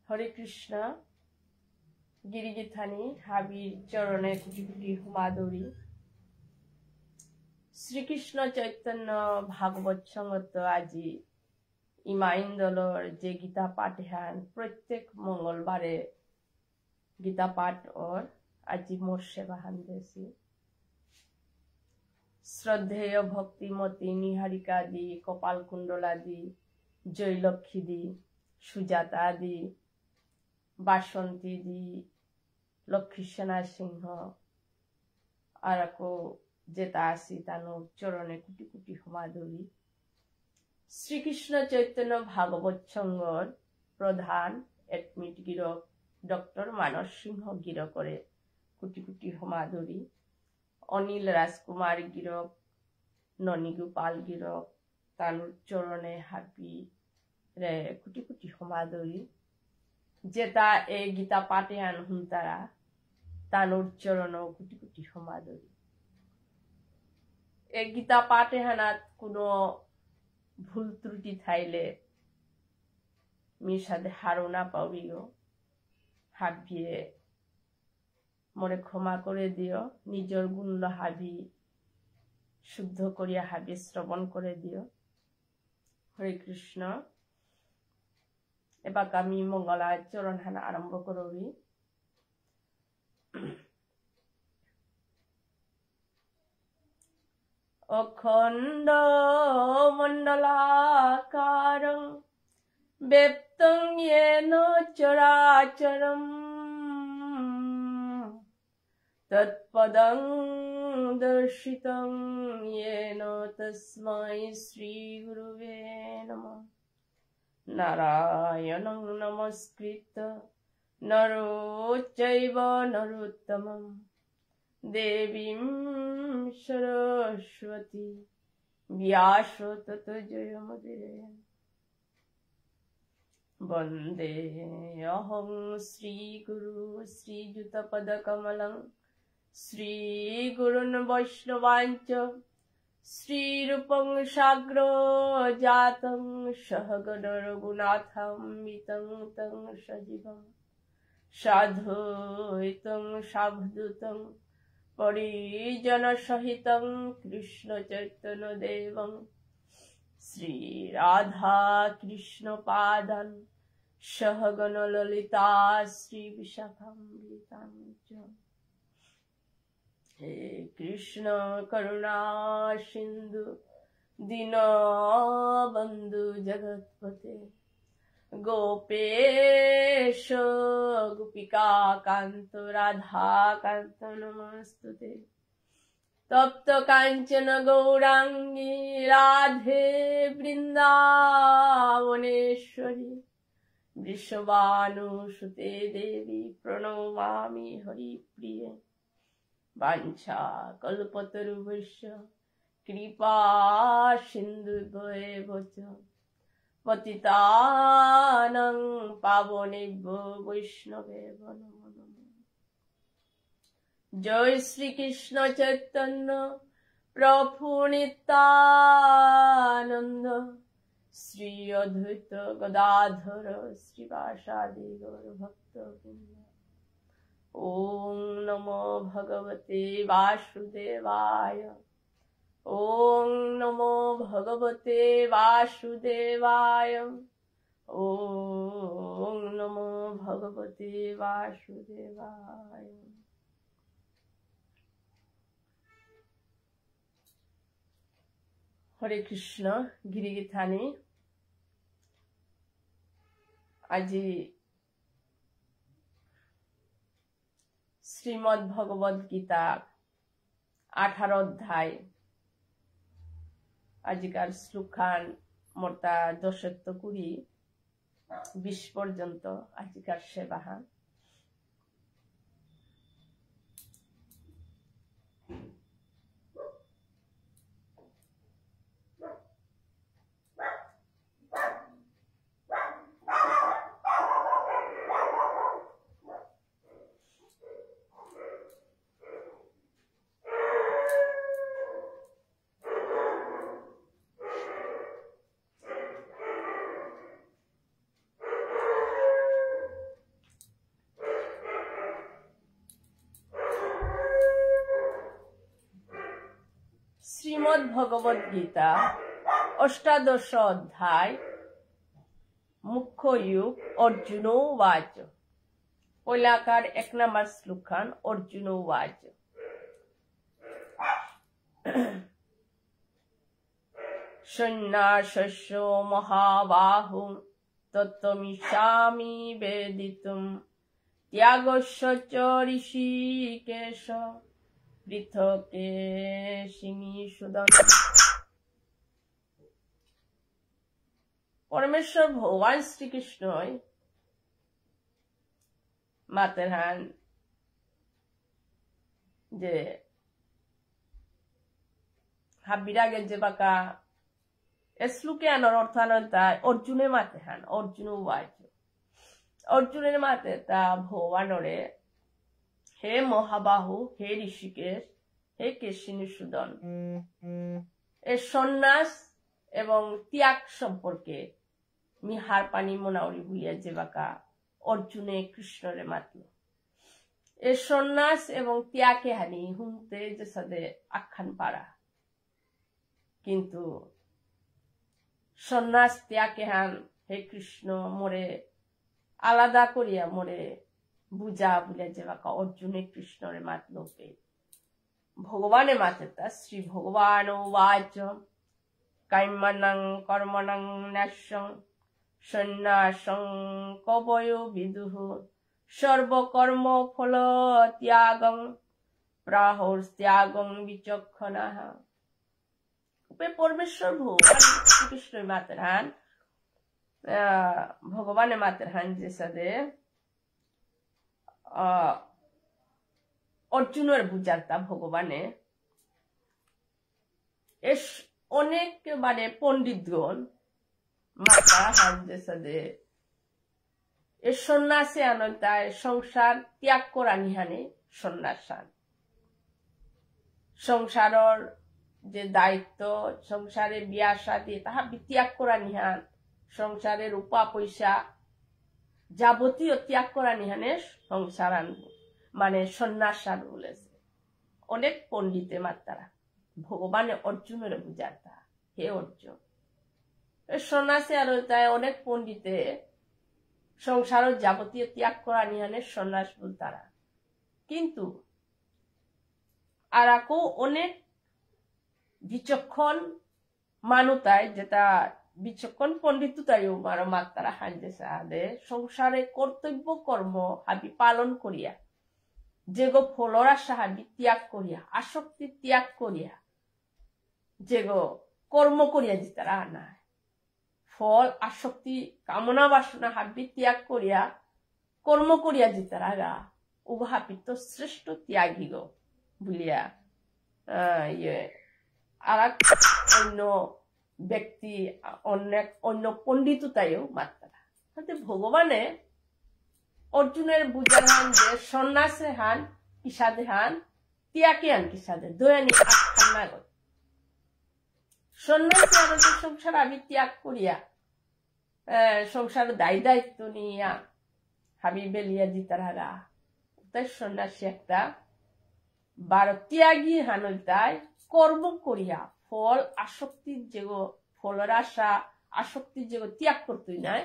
হরে কৃষ্ণ। গিরিগিথানি হাবির চরণে কোটি কোটি হুমাদুরি। শ্রীকৃষ্ণ চৈতন্য ভাগবত সঙ্গত আজি ইমাইন্দলর যে গীতা পাঠ হ্যান প্রত্যেক মঙ্গলবারে গীতা পাঠ ওর আজি মোর সেবা হান দেছি। শ্রদ্ধেয় ভক্তিমতী নিহারিকা দি, কপাল কুণ্ডলা দি, জয়লক্ষ্মী দি, সুজাতা দি, বাসন্তী দি, লক্ষ্মী সেনা সিংহ আর যেটা আসি তানোর চরণে কোটি কোটি হুমাদুরি। শ্রীকৃষ্ণ চৈতন্য ভাগবত সঙ্গর প্রধান এডমিট গিরক ডক্টর মানস সিংহ গির করে কোটি কোটি হুমাদুরি। অনিল রাজকুমার গিরক, ননী গোপাল গিরক তানোর চরণে হাবি রে কোটি কোটি হুমাদুরি। যেটা এই গীতা পাঠে আন হুন্তারা তানোর চরণ কোটি কোটি হুমাদুরি। এই গীতা পাঠে হানাত কোনো ভুল ত্রুটি থাইলে মিশাদে হারোনা পাবিও হাবিয়ে মনে ক্ষমা করে দিও। নিজের গুণ হাবি শুদ্ধ করিয়া হাবি শ্রবণ করে দিও। হরে কৃষ্ণ। এবার আমি মঙ্গলা চরণ হানা আরম্ভ করবি। অখণ্ড মণ্ডলাকারং ব্যপ্তং येन চরাচরম তৎপদং দর্শিতং येन তস্मै শ্রী গুরুবে নমঃ। নারায়ণং নমস্কৃত্য নরো চৈব নরোত্তমং দেবীং সরস্বতী ব্যাস ততো জয়মুদীরয়ে। বন্দে অহং শ্রী গুরু শ্রীযুত পদকমলং শ্রীগুরুন বৈষ্ণবাঞ্চ শ্রীরূপং সাগ্র জাতং সহগণ রঘুনাথামৃতং তং সজীবং সাধুইতং সাবধূতং পরিজন সহিতং কৃষ্ণ চৈতন্য দেবং শ্রী রাধা কৃষ্ণ পাদান সহগণ ললিতা শ্রী বিশাখামৃতাঞ্চ। হে কৃষ্ণ করুণা সিন্ধু দীনবন্ধু জগৎপতে গোপেশ গোপিকা কান্ত রাধা কান্ত নমস্তুতে। তপ্ত কাঞ্চন গৌরাঙ্গী রাধে বৃন্দাবনেশ্বরী বৃষভানুসুতে দেবী প্রণমামি হরিপ্রিয়ে। বাঞ্ছা কল্পতরুভ্যশ্চ কৃপা সিন্ধুভ্যেব চ পতিতানাং পাবনেভ্যো বৈষ্ণবেভ্য নমো নমঃ। জয় শ্রীকৃষ্ণ চৈতন্য প্রভু নিত্যানন্দ শ্রী অদ্বৈত গদাধর শ্রীবাসাদি গৌর ভক্তবৃন্দ। ওম নমো ভগবতে বাসুদেবায়। ওম নমো ভগবতে বাসুদেবায়। ওম নমো ভগবতে বাসুদেবায়। হরে কৃষ্ণ। গিরিগিথানি আজি শ্রীমদ্ ভগবদ গীতা 18 অধ্যায় আজিকার শ্লোকান মোটা 10-20 পর্যন্ত আজিকার সেবাহান। শ্রীমদ্ ভগবদ গীতা অষ্টাদশ অধ্যায় মুখ্য युग अर्जुनो वाच पहिलाकार 1 नंबर श्लोकान अर्जुनो वाच सन्नासस्यो महाबाहु तत्त्वमिच्छामि वेदितुं त्यागस्य च ऋषिकेश पृथक्केशिनीसुदन्। परमेश्वर भगवान श्री कृष्ण मातेरहान जे हाबिरागे जे बाका एस्लुके आनर अर्थानता अर्जुने मातेरहान अर्जुन वाच अर्जुनेर माते ता भगवानरे हे महाबाहु हे ऋषिकेश हे केशिनीसुदन ए सन्यास एवं त्याग सम्पर्के मिहार पानी मोनावरी भुइया जे बाका अर्जुने कृष्णरे मातलो ए सन्यास एवं त्यागे हानि हुनते जे सादे आख्यान पारा किन्तु सन्यास त्यागे हान हे कृष्ण मोरे आलादा करिया मोरे बुझा बुले जे बाका अर्जुने कृष्णरे मातलो पे भगवाने मातेता श्री भगवान वाच कायमनं कर्मणं नश्यं सन्नासं कवयो विदुः सर्वकर्म फल त्यागं प्राहुस्त्यागं विचक्षणाः। उपे परमेश्वर भगवान श्री कृष्ण मातेरहान भगवान मातेरहान जेसादे अर्जुनेर बुझारता भगवाने एस अनेक माने पंडितगण माता हान जेसादे ए सन्यासे आनंदाय संसार त्याग करानी हाने सन्यासान संसारर जे दायित्व संसारे बिया शादी ताहा त्याग करानी हान संसारेर उपा पैसा যাবতীয় त्याग करानी हाने संसारान माने सन्यासान बोलेছে अनेक पंडिते मातारा भगवान अर्जुन बुझाता हे अर्जुन सन्यासी अनेक पंडिते संसार जाबतीय त्याग करानी हाने सन्यास बोलतारा किन्तु आराको अनेक विचक्षण मानुताय जेता विचक्षण पंडितुतायो मारो मातारा हांजे सादे संसारे कर्तव्य कर्म हाबि पालन करिया जेगो फलर आशा हाबि त्याग करिया आसक्ति त्याग करिया जेगो कर्म करिया जितारा आना फल आसक्ति कामना बासना हाबि त्याग करिया कर्म करिया जितारा गा उहापि तो श्रेष्ठ त्यागी गो बुलिया ये आराक अन्य व्यक्ति अनेक अन्य पंडितुतायो मातारा हाते भगवाने अर्जुनेर बुझारान जे सन्यासे हान किसादे हान त्यागे हान किसादे दयानी आख्यान गो सन्यासी आरो संसार आबि त्याग करिया संसार दाय दायित्व निया हाबि बेलिया दितारा ताई सन्यासी एकटा बार त्यागी हानताय कर्म करिया फल आसक्ति जेगो फलर आशा आसक्ति जेगो त्याग करते नाय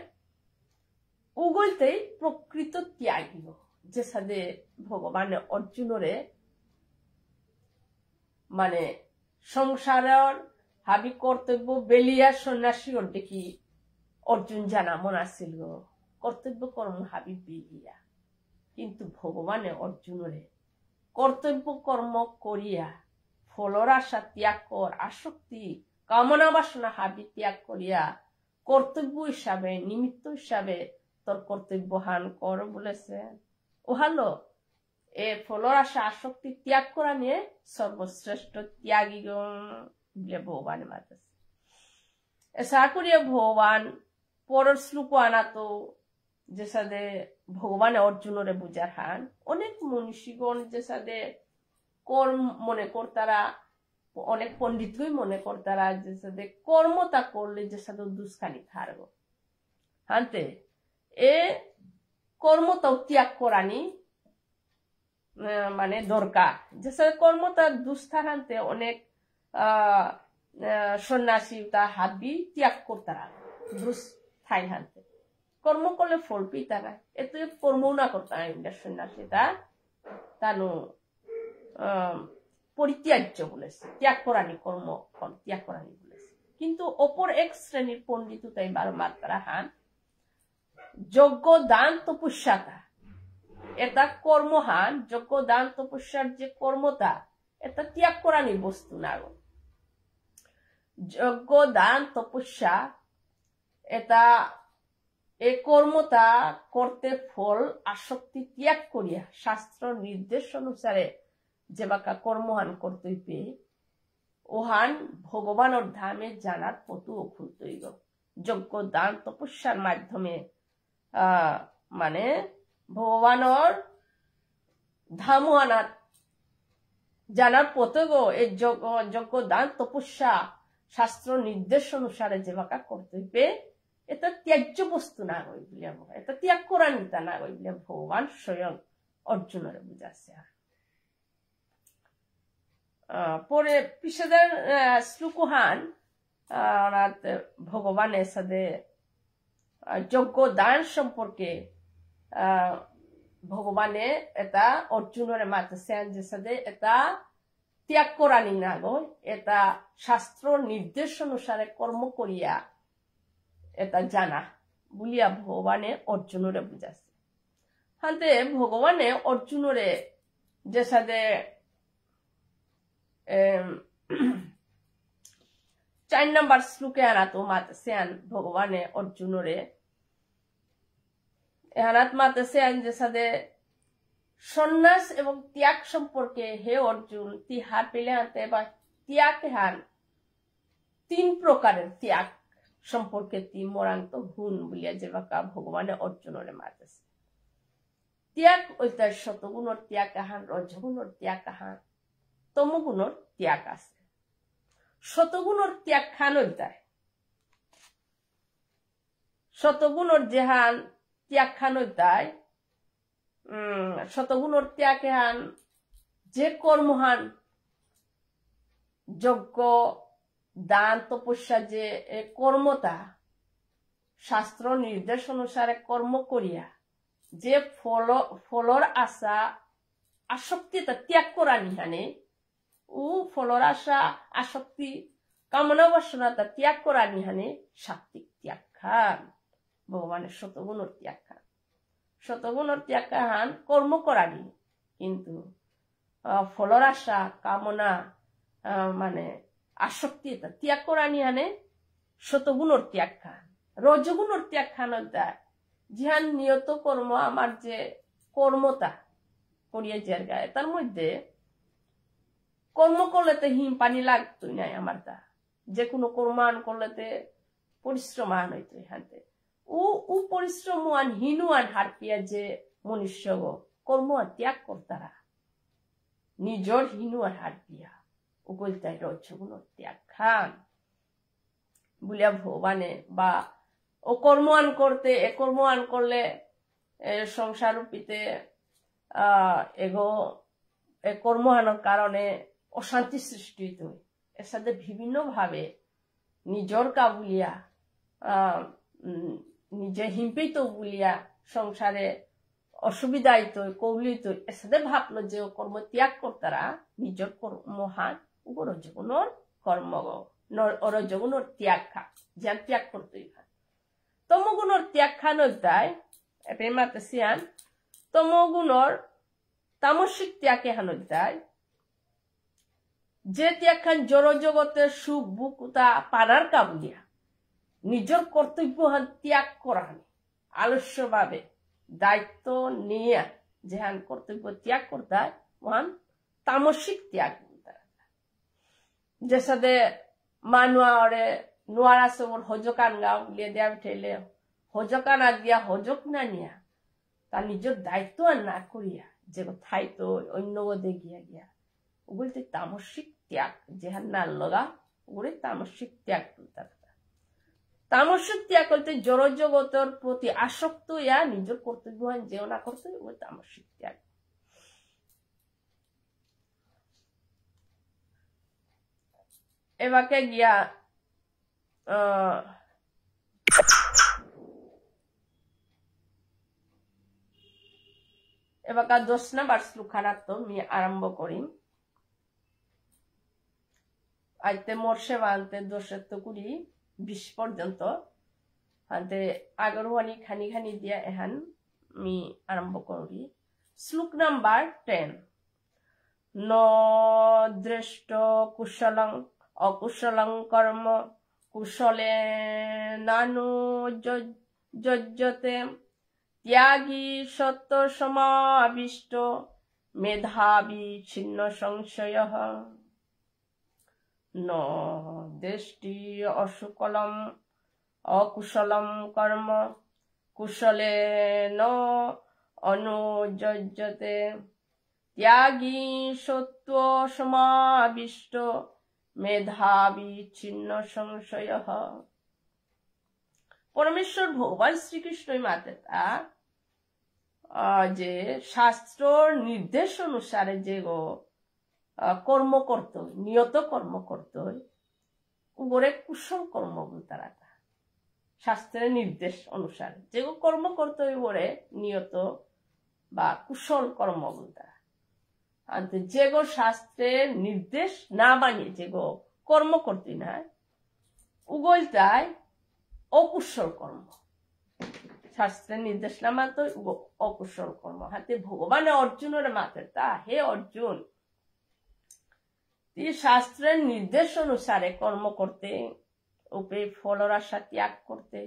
उगलते प्रकृत त्यागी जे सादे भगवान अर्जुनरे माने संसारर हाबि कर्तव्य बेलिया सन्यासी देखी अर्जुन जाना मन आसिल गो कर्तव्य कर्म हाबि बेलिया किन्तु भगवान अर्जुनरे कर्तव्य कर्म करिया फलर आशा त्याग कर आसक्ति कामना बासना हाबि त्याग करिया कर्तव्य हिसाबे निमित्त हिसाबे तोर कर्तव्य हान कर बोलेছে ओहालो ए फलर आशा आसक्ति त्याग करा निये सर्वश्रेष्ठ त्यागी बोले भगवान मातेছে ऐसा करिया भगवान पर श्लोक आना तो जेसादे भगवान अर्जुनरे बुझार हान अनेक मनीषीगण जेसादे कर्म मने करतारा अनेक पंडितगण मने करतारा जेसादे कर्मता करले जेसादे दुष्कानी थारगो हानते ए कर्मता त्याग करानी माने दरकार जेसादे कर्मता दुष्था हानते अनेक সন্ন্যাসী তা হাবি ত্যাগ করতারা ব্রুস থাই হানতে কর্ম করলে ফল পিতা না এত কর্ম না করতাম সন্ন্যাসী তা তানু পরিত্যাজ্য বলেছে ত্যাগ করানি কর্ম ত্যাগ করানি বলেছে কিন্তু অপর এক শ্রেণীর পণ্ডিত তাই বারবার তারা হান যজ্ঞ দান তপস্যাটা এটা কর্মহান যজ্ঞ দান তপস্যার যে কর্মতা এটা ত্যাগ করানি বস্তু না যজ্ঞ দান তপস্যা এটা এই কর্মতা করতে ফল আসক্তি ত্যাগ করিয়া শাস্ত্র নির্দেশ অনুসারে যে বাকা কর্মহান কর্তব্যে ওহান ভগবানের ধামে জানার পথু খুলতইগ যজ্ঞ দান তপস্যার মাধ্যমে মানে ভগবানের ধাম আনার জানার পথে গো এই যজ্ঞ দান তপস্যা শাস্ত্র নির্দেশ অনুসারে যে বাকা কর্তব্যে এটা ত্যায্য বস্তু না গই বলে এটা ত্যাগ করার নিতা না গই বলে ভগবান স্বয়ং অর্জুনের বুঝাচ্ছে পরে পিছনের শ্লোকহান ভগবানের সাথে যজ্ঞ দান সম্পর্কে ভগবানে এটা অর্জুনের মাতেছেন যে সাথে এটা ত্যাগ করানি না গো এটা শাস্ত্র নির্দেশ অনুসারে কর্ম করিয়া এটা জানা বলিয়া ভগবানে অর্জুনরে বুঝাচ্ছে হাতে ভগবানে অর্জুনরে যে সাথে 4 নম্বর শ্লোকে আনাতো মাতেছেন ভগবানে অর্জুনরে এহানাত মাতেছেন যে সাথে সন্ন্যাস এবং ত্যাগ সম্পর্কে হে অর্জুন তিহার পেলে আনতে বা ত্যাগ হান 3 প্রকারের ত্যাগ সম্পর্কে মোরান্ত হুন বলিয়া যে বাকা ভগবানে অর্জুনরে মাতেছে ত্যাগ ওইটা শতগুণর ত্যাগ হান রজগুণর ত্যাগ হান তমগুণর ত্যাগ আছে শতগুণর ত্যাগ খান ওইটাই শতগুণর যেহান ত্যাগ খান ওইটাই শতগুণর ত্যাগ হান যে কর্মহান যজ্ঞ দান তপস্যা যে কর্মতা শাস্ত্র নির্দেশ অনুসারে কর্ম করিয়া যে ফলর আশা আসক্তিটা ত্যাগ করা নিহানে ও ফলর আশা আসক্তি কামনা বাসনাটা ত্যাগ করা নিহানে সাত্বিক ত্যাগ খান ভগবানের শতগুণর ত্যাগ খান শতগুণর ত্যাগ খান কর্ম করানি কিন্তু ফলর আশা কামনা মানে আসক্তি এটা ত্যাগ করা নিহানে শতগুণর ত্যাগ খান রজগুণর ত্যাগ খান জিহান নিয়ত কর্ম আমার যে কর্মতা করিয়া যার গায়ে তার মধ্যে কর্ম করলেতে হিম পানি লাগতোই নাই আমার তা যে কোনো কর্মান করলেতে পরিশ্রম আন হইতো এখানতে ও পরিশ্রম আন হিনু আন হারপিয়া যে মনুষ্য গো কর্ম ত্যাগ করতারা নিজর হিনু আর হারপিয়া ওগুলতাই রজগুণ ত্যাগ খান বলিয়া ভগবানে বা ও কর্মান করতে এ কর্মান করলে সংসার রূপীতে এগো এ কর্মহানোর কারণে অশান্তি সৃষ্টি হইত এর সাথে বিভিন্ন ভাবে নিজর কাবুলিয়া নিজে হিম্পিত বলিয়া সংসারে অসুবিধা হইত কৌলিত এর সাথে ভাবলো যে কর্ম ত্যাগ করতারা নিজর কর্মহান রজগুণর কর্ম রজগুণর ত্যাগ খা যেন ত্যাগ করতেই খান তমগুণর ত্যাগ খান দেয় এটাই মাতে সিয়ান তমগুণর তামসিক ত্যাগে হানত দেয় যে ত্যাগ খান জড় জগতের সুখ বুকুতা পারার কাবুলিয়া নিজের কর্তব্য হান ত্যাগ করান আলস্য ভাবে দায়িত্ব নিয়ে যে হান কর্তব্য ত্যাগ করতে ওহান তামসিক ত্যাগ যে সাথে মানুয়ারে নোয়ারা সবর হজকান গাও লিয়ে দেয়া উঠেলে হজকান আর দিয়া হজক না নিয়া তার নিজের দায়িত্ব আর না করিয়া যে থাই তো অন্য গদে গিয়া গিয়া ওগুলিতে তামসিক ত্যাগ যেহার না লগা ওগুলি তামসিক ত্যাগ করতে তামসিক ত্যাগ করতে জড় জগতের প্রতি আসক্ত ইয়া নিজের কর্তব্য যেও না করতে ওই তামসিক ত্যাগ এবাকে গিয়া এবাকা 10 নাম্বার শ্লোকানাত আমি আরম্ভ করিম। আইতে মোর্শে বানতে 10-20 পর্যন্ত হাতে আগরওয়ানি খানি খানি দিয়া এহান আমি আরম্ভ করি। শ্লোক নাম্বার 10। ন দৃষ্ট কুশলং অকুশলং কর্ম কুশলে নানু যজ্জতে ত্যাগী সত্য সমাবিষ্ট মেধাবী ছিন্ন সংশয় ন দৃষ্টি অশুকলম অকুশলম কর্ম কুশলে ন অনুযজ্যতে ত্যাগী সত্য সমাবিষ্ট মেধাবী ছিন্ন সংশয়। পরমেশ্বর ভগবান শ্রীকৃষ্ণই মাতেতা যে শাস্ত্র নির্দেশ অনুসারে যে কর্ম করত নিয়ত কর্ম করত উপরে কুশল কর্ম তারা শাস্ত্রের নির্দেশ অনুসারে যে কর্ম করত উপরে নিয়ত বা কুশল কর্ম তারা যে শাস্ত্রের নির্দেশ না বানিয়ে যে কর্ম করতে না উগলটাই অকুশল কর্ম। শাস্ত্রের নির্দেশ না মানতে অকুশল কর্ম। হাতে ভগবান অর্জুনের মাতে তা হে অর্জুন শাস্ত্রের নির্দেশ অনুসারে কর্ম করতে উপে ফলর আশা ত্যাগ করতে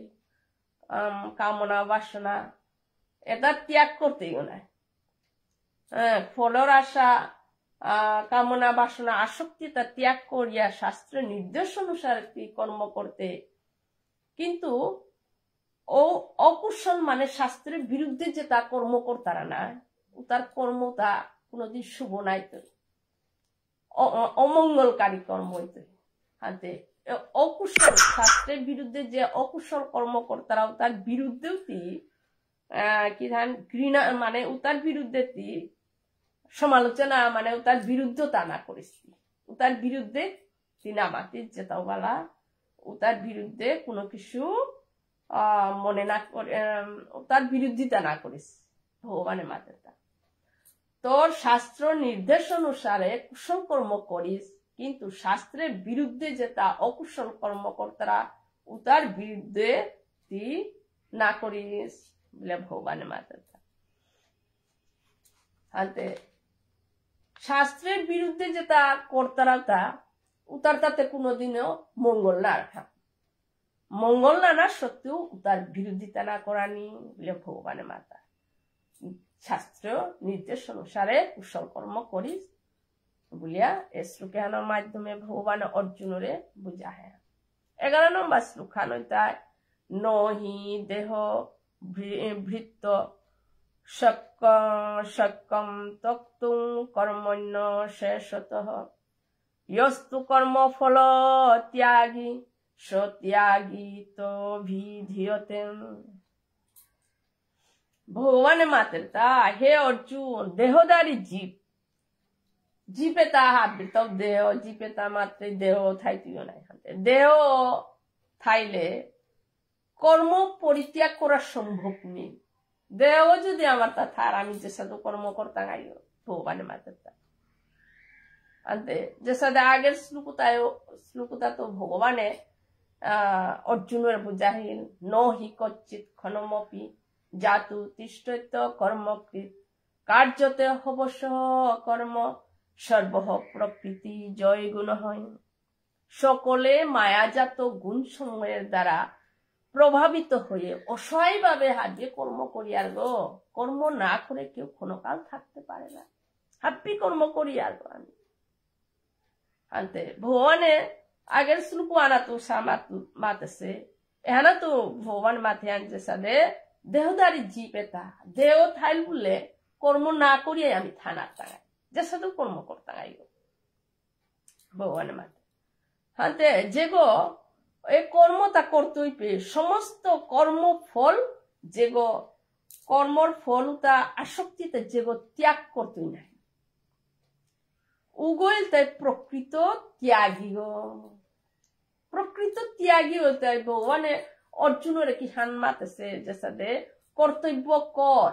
কামনা বাসনা এটা ত্যাগ করতেই না। ফলর আশা কামনা বাসনা আসক্তি তা ত্যাগ করিয়া শাস্ত্রের নির্দেশ অনুসারে কর্ম করতে, কিন্তু ও অকুশল মানে শাস্ত্রের বিরুদ্ধে যে তা কর্ম করতারা না তার কর্ম তা কোনদিন শুভ নাই তো অমঙ্গলকারী কর্ম হইতে হাতে অকুশল শাস্ত্রের বিরুদ্ধে যে অকুশল কর্ম করতারাও তার বিরুদ্ধেও কি ধান ঘৃণা মানে তার বিরুদ্ধে সমালোচনা মানে তার বিরুদ্ধতা না করেছি তার বিরুদ্ধে তিনা মাতির যেটাও বলা তার বিরুদ্ধে কোনো কিছু মনে না করে তার বিরোধিতা না করিস ভগবানের মাতেটা তোর শাস্ত্র নির্দেশ অনুসারে কুশল কর্ম করিস, কিন্তু শাস্ত্রের বিরুদ্ধে যেটা অকুশল কর্মকর্তারা তার বিরুদ্ধে তুই না করিস বলে ভগবানের মাতেটা হাতে শাস্ত্রের বিরুদ্ধে যেটা কর্তারা তা উতার তাতে কোনোদিনও মঙ্গল না রাখা মঙ্গল না সত্ত্বেও তার বিরোধিতা না করানি বলে ভগবানের মাতা শাস্ত্র নির্দেশ অনুসারে কুশল কর্ম করিস বলিয়া এই শ্লোকানোর মাধ্যমে ভগবান অর্জুনরে বুঝায়। 11 নম্বর শ্লোকানো তাই নহি দেহ ভৃত্ত শক্যম তক্তুং কর্মণ্য শেষতঃ ইয়স্তু কর্ম ফল ত্যাগী সত্যাগী তো ভিধিয়তে। ভগবানের মাতের তা হে অর্জুন দেহদারি জীব জীবে তা হাবিত দেহ জীবে তা মাত্র দেহ থাইতিও নাই দেহ থাইলে কর্ম পরিত্যাগ করা সম্ভব নেই। দেহ যদি আমার তা থার আমি যে সাথে কর্ম করতাম আইও ভগবানের মাতের তা আনতে যে সাথে আগের শ্লোকতা তো ভগবানে অর্জুনের বুঝাহিল নহি কচ্চিৎ ক্ষণমপি জাতু তিষ্ঠৈত কর্মকৃত কার্যতে হবশ কর্ম সর্বহ প্রকৃতি জয় গুণ হয়। সকলে মায়াজাত গুণ সমূহের দ্বারা প্রভাবিত হয়ে অসহায়ভাবে হাজিয়ে কর্ম করিয়ার গো কর্ম না করে কেউ ক্ষণকাল থাকতে পারে না। হ্যাপি কর্ম করিয়ার গো আমি আনতে ভগবানে আগের শ্লোক আনা তো মাতেছে এহানা তো ভগবান মাথে আনছে সাদে দেহদারি জীবেতা দেহ থাইল বললে কর্ম না করিয়ে আমি থানার টাঙাই যে সাথে কর্ম করতাম ভগবানের মাথে হাতে যে গো এই কর্মটা করতেই পেয়ে সমস্ত কর্মফল যে গো কর্মর ফলটা আসক্তিতে যে গো ত্যাগ করতেই নাই উগল তাই প্রকৃত ত্যাগী গো প্রকৃত ত্যাগী হইতে হইব মানে অর্জুনের কি হান মাতেছে যে সাথে কর্তব্য কর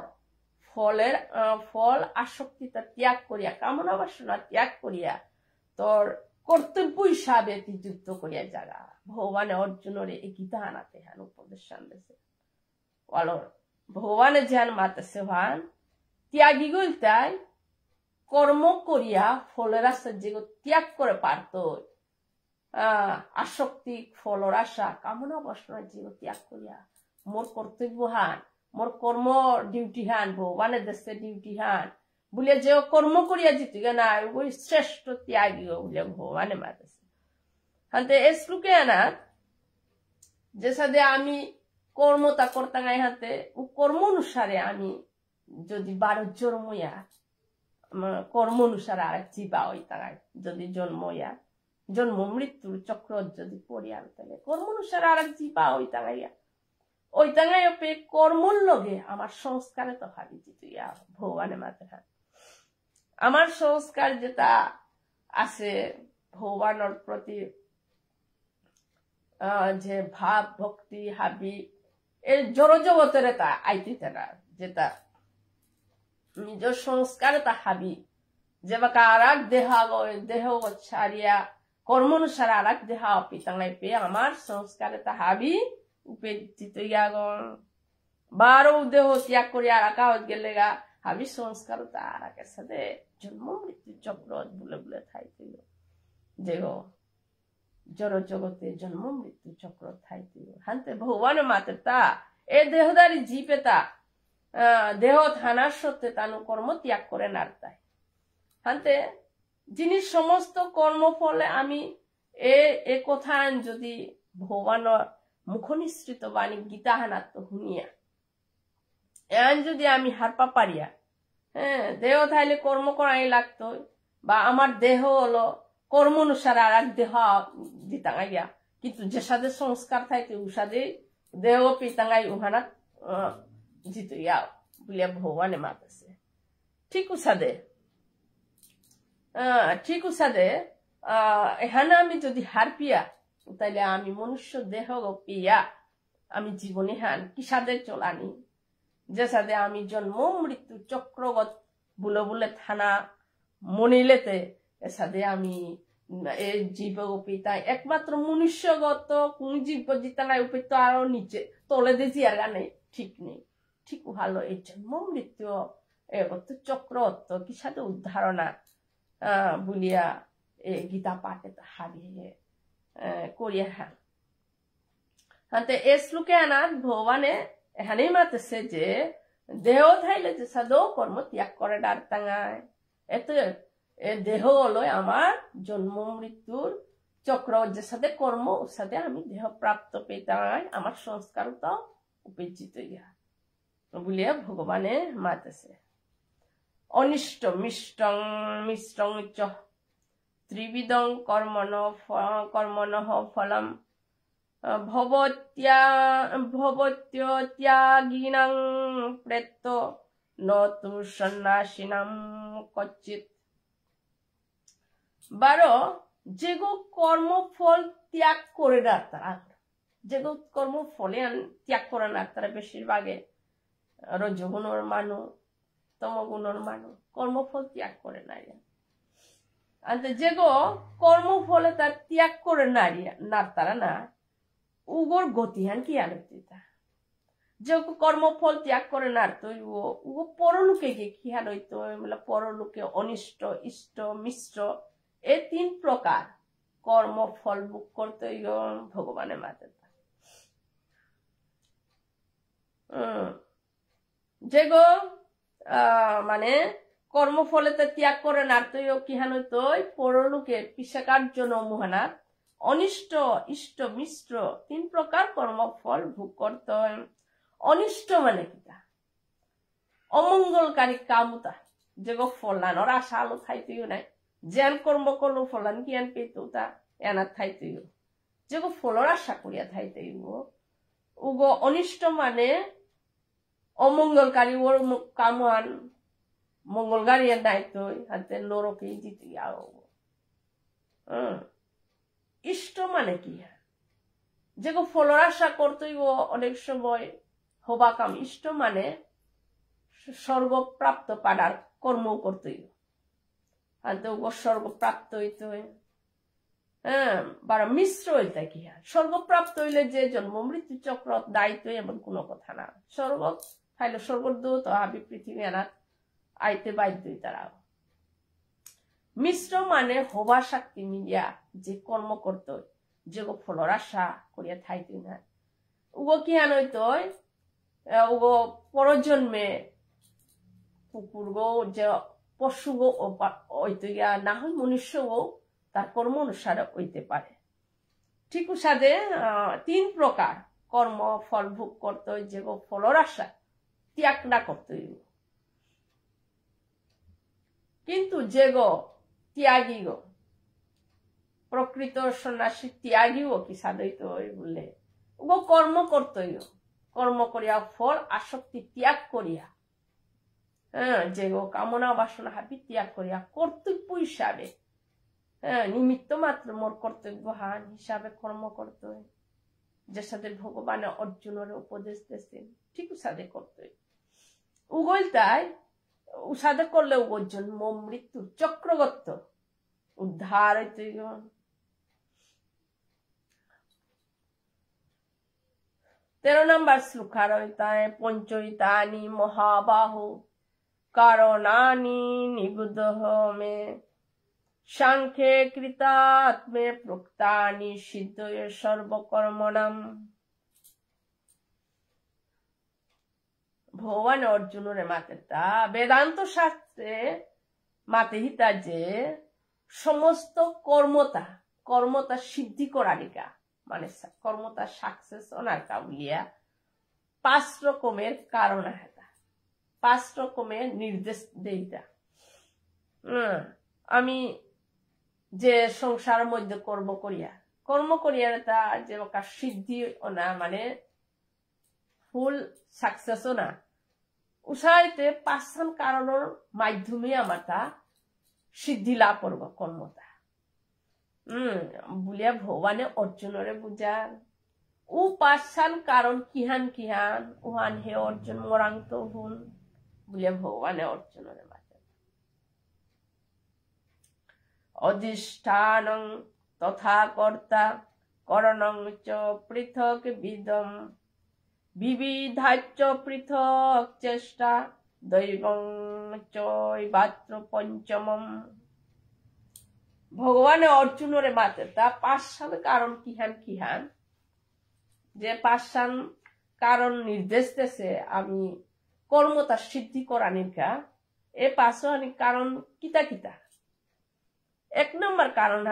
ফল আসক্তিতা ত্যাগ করিয়া কামনা বাসনা ত্যাগ করিয়া তোর কর্তব্য হিসাবে যুক্ত করিয়া জাগা ভগবানে অর্জুনের এই গীতা আনাতে হান উপদেশ আনতেছে ভগবানে যেন মাতেছে হান ত্যাগী গইতাই কর্ম করিয়া ফলের আশা যে ত্যাগ করে পারত আসক্তি ফলর আশা কামনা বাসনা যে ত্যাগ করিয়া মোর কর্তব্য হান মোর কর্ম ডিউটি হান ভগবানে দেশে ডিউটি হান বলে যে কর্ম করিয়া জিত না ওই শ্রেষ্ঠ ত্যাগী বলে ভগবানে মাতেছে হাতে এই শ্লোকে আনা যে সাথে আমি কর্মতা করতাঙ্গাই হাতে ও কর্ম অনুসারে আমি যদি 12 জন্মইয়া কর্ম অনুসারে আর জীবা হইতাঙ্গাই যদি জন্ম মৃত্যুর চক্র যদি পড়িয়া তাহলে কর্ম অনুসারে আর জীবা হইতাঙ্গাইয়া ওইতাঙ্গাই অপে কর্মর লগে আমার সংস্কারে তো ভাবি জিতুইয়া ভগবানে মাতে হাত আমার সংস্কার যেটা আছে ভগবানের প্রতি যে ভাব ভক্তি হাবি এই জড় জগতের তা আইতে না যেটা নিজ সংস্কার তা হাবি যে বাকা আর দেহ ছাড়িয়া কর্ম অনুসারে আর দেহ পিতাঙ্গাই পে আমার সংস্কারে তা হাবি উপেক্ষিত বারো দেহ ত্যাগ করি আর আঁকা গেলে গা হাবি সংস্কার তার আগে সাথে জন্ম মৃত্যু চক্র বলে বলে থাইতে যে জড় জগতে জন্ম মৃত্যু চক্র থাইতে হানতে ভগবান মাতে তা এ দেহদারি জীবে তা দেহ থানার সত্ত্বে তানু কর্ম ত্যাগ করে নাড়তায় হানতে যিনি সমস্ত কর্মফলে আমি এ কথা যদি ভগবানের মুখনিসৃত বাণী গীতা হানাত্ম শুনিয়া এন যদি আমি হারপা পারিয়া দেহ থাইলে কর্ম করাই লাগতো বা আমার দেহ হলো কর্ম অনুসারে আর এক দেহ দিতাঙ্গাইয়া কিন্তু যে সাথে সংস্কার থাকে উসাদে দেহ পিতাঙ্গাই উহানা জিতুইয়া বলিয়া ভগবানে মাতেছে ঠিক উসাদে এখানে আমি যদি হার পিয়া তাইলে আমি মনুষ্য দেহ পিয়া আমি জীবনে হান কি সাদে চলানি যে সাদে আমি জন্ম মৃত্যু চক্রগত বুলে থানা মনিলেতে সাদে আমি এই জীব পিতা একমাত্র মনুষ্যগত কোন জীব জিতাঙ্গাই উপে তো আরো নিচে তলে দিয়েছি আর গানে ঠিক নেই ঠিক ভালো এই জন্ম মৃত্যু এগত চক্রত্ব কি সাথে উদ্ধারণা বলিয়া এই গীতা পাঠে হারিয়ে করিয়া হান হাতে এই শ্লোকে আনাত ভগবানে এখানেই মাতেছে যে দেহ থাইলে যে সাধু কর্ম ত্যাগ করে ডারতাঙ্গায় এত দেহ হলো আমার জন্ম মৃত্যুর চক্র যে সাথে কর্ম ওর সাথে আমি দেহ প্রাপ্ত পেতাই আমার সংস্কার তো উপেক্ষিত ইয়া বলিয়া ভগবানে মাতেছে অনিষ্ট মিষ্টং চ ত্রিবিধং কর্মণঃ ফলম ভবত্যত্যাগিনাং প্রেত্য নতু সন্ন্যাসিনাম কচ্চিৎ 12 যেগো কর্মফল ত্যাগ করে না তারা যেগো কর্মফলে ত্যাগ করে না তারা বেশিরভাগে রজগুণর মানুষ তমগুণর মানুষ কর্মফল ত্যাগ করে না যেগো কর্মফলে তার ত্যাগ করে না তারা না উগোর গতিহান কি আলোচিতা যে কর্মফল ত্যাগ করে না তো উগো পরলোকে গিয়ে কি হার হইতো পরলোকে অনিষ্ট ইষ্ট মিশ্র এই 3 প্রকার কর্মফল ভোগ করতে ভগবানের মাতে যেগো মানে কর্মফলে ত্যাগ করে না তো কি হান হইতো পরলোকে পিসাকার জন্য মোহনা অনিষ্ট ইষ্ট মিশ্র 3 প্রকার কর্মফল ভোগ করতে অনিষ্ট মানে কিটা অমঙ্গলকারী কামতা যেগো ফলানোর আশা আলো থাইতেও নাই যেন কর্ম করলো ফলান জ্ঞান পেত তা এনার থাইতেও যেগো ফলর আশা করিয়া থাইতেও উগো অনিষ্ট মানে অমঙ্গলকারী ওর কামান মঙ্গলকারী দায়িত্ব হাতে নরকে জিতে ইষ্ট মানে কি যেগো ফলর আশা করতেই অনেক সময় হবাকাম ইষ্ট মানে স্বর্গপ্রাপ্ত পাড়ার কর্ম করতেই আনতে স্বর্গপ্রাপ্ত হইতে হ্যাঁ বারা মিশ্র হইতে কি স্বর্গপ্রাপ্ত হইলে যে জন্ম মৃত্যু চক্র দায়িত্ব এমন কোনো কথা না স্বর্গ খাইলে স্বর্গদূত আবি পৃথিবী আনা আইতে বাধ্যই তারা মিশ্র মানে হবা শক্তি মিলিয়া যে কর্ম করত যে ফলর আশা করিয়া থাইতে না উগো কি আন হইতো উগো পরজন্মে কুকুর গো যে পশু গো হইতে গিয়া না হয় মনুষ্য গো তার কর্ম অনুসারে হইতে পারে ঠিক সাদে 3 প্রকার কর্ম ফল ভোগ করতে যে গো ফলর আশা ত্যাগ না করতে কিন্তু যে গো ত্যাগী গো প্রকৃত সন্ন্যাসী ত্যাগী ও কি সাধইত বললে ও কর্ম করতই কর্ম করিয়া ফল আসক্তি ত্যাগ করিয়া হ্যাঁ যে গো কামনা বাসনা হাবি ত্যাগ করিয়া কর্তব্য হিসাবে হ্যাঁ নিমিত্ত মাত্র মোর কর্তব্যহান হিসাবে কর্ম করতে যে সাথে ভগবান অর্জুনের উপদেশ দিয়েছেন ঠিক সাথে করতে উগল তাই উসাদে করলে জন্ম মৃত্যু চক্রগত উদ্ধার হইতে 13 নম্বর শ্লোকার হইতায় পঞ্চৈতানি মহাবাহু কারণানি নিগুদহ মে সাংখ্যে কৃতাত্মে প্রক্তানি সিদ্ধয়ে সর্বকর্মণাম ভগবান অর্জুনের মাতে তা বেদান্ত শাস্ত্রে মাতে হিতা যে সমস্ত কর্মতা সিদ্ধি করানিকা মানে কর্মতা সাকসেস ওনার কাউলিয়া 5 রকমের কারণ হেতা 5 রকমের নির্দেশ দেইতা আমি যে সংসারের মধ্যে কর্ম করিয়া তা যে সিদ্ধি না মানে ফুল সাকসেস না উসাইতে 5 কারণের মাধ্যমে আমার তা সিদ্ধি লাভ করব কর্মতা বুলিয়া ভগবানে অর্জুনরে বুঝান ও 5 কারণ কিহান উহান হে অর্জুন মোরান্ত হুন বুলিয়া ভগবানে অর্জুনরে মাতে অধিষ্ঠানং তথা কর্তা করণং চ পৃথক বিদম বিবিধাচ্চ পৃথক চেষ্টা দৈবং চৈবাত্র পঞ্চমম ভগবানে অর্জুনরে মাতে তা 5 কারণ কিহান যে 5 কারণ নির্দেশ দেশে আমি কর্মতা সিদ্ধি করানিকা এ 5 কারণ কিতা 1 নম্বর কারণ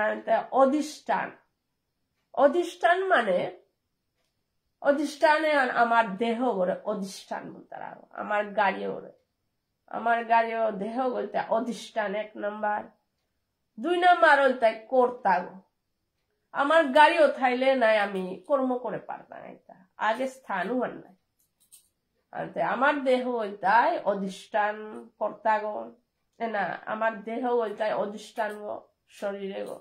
অধিষ্ঠান মানে অধিষ্ঠানে আমার দেহ গড়ে অধিষ্ঠান বলতে আমার গাড়িও দেহ বলতে অধিষ্ঠান 1 নম্বর 2 নম্বর বলতে কর্তা আমার গাড়িও থাইলে নাই আমি কর্ম করে পারতাম এটা আগে স্থানও হন নাই আমার দেহ বলতে অধিষ্ঠান কর্তা গো না আমার দেহ বলতে অধিষ্ঠান গো শরীরে গো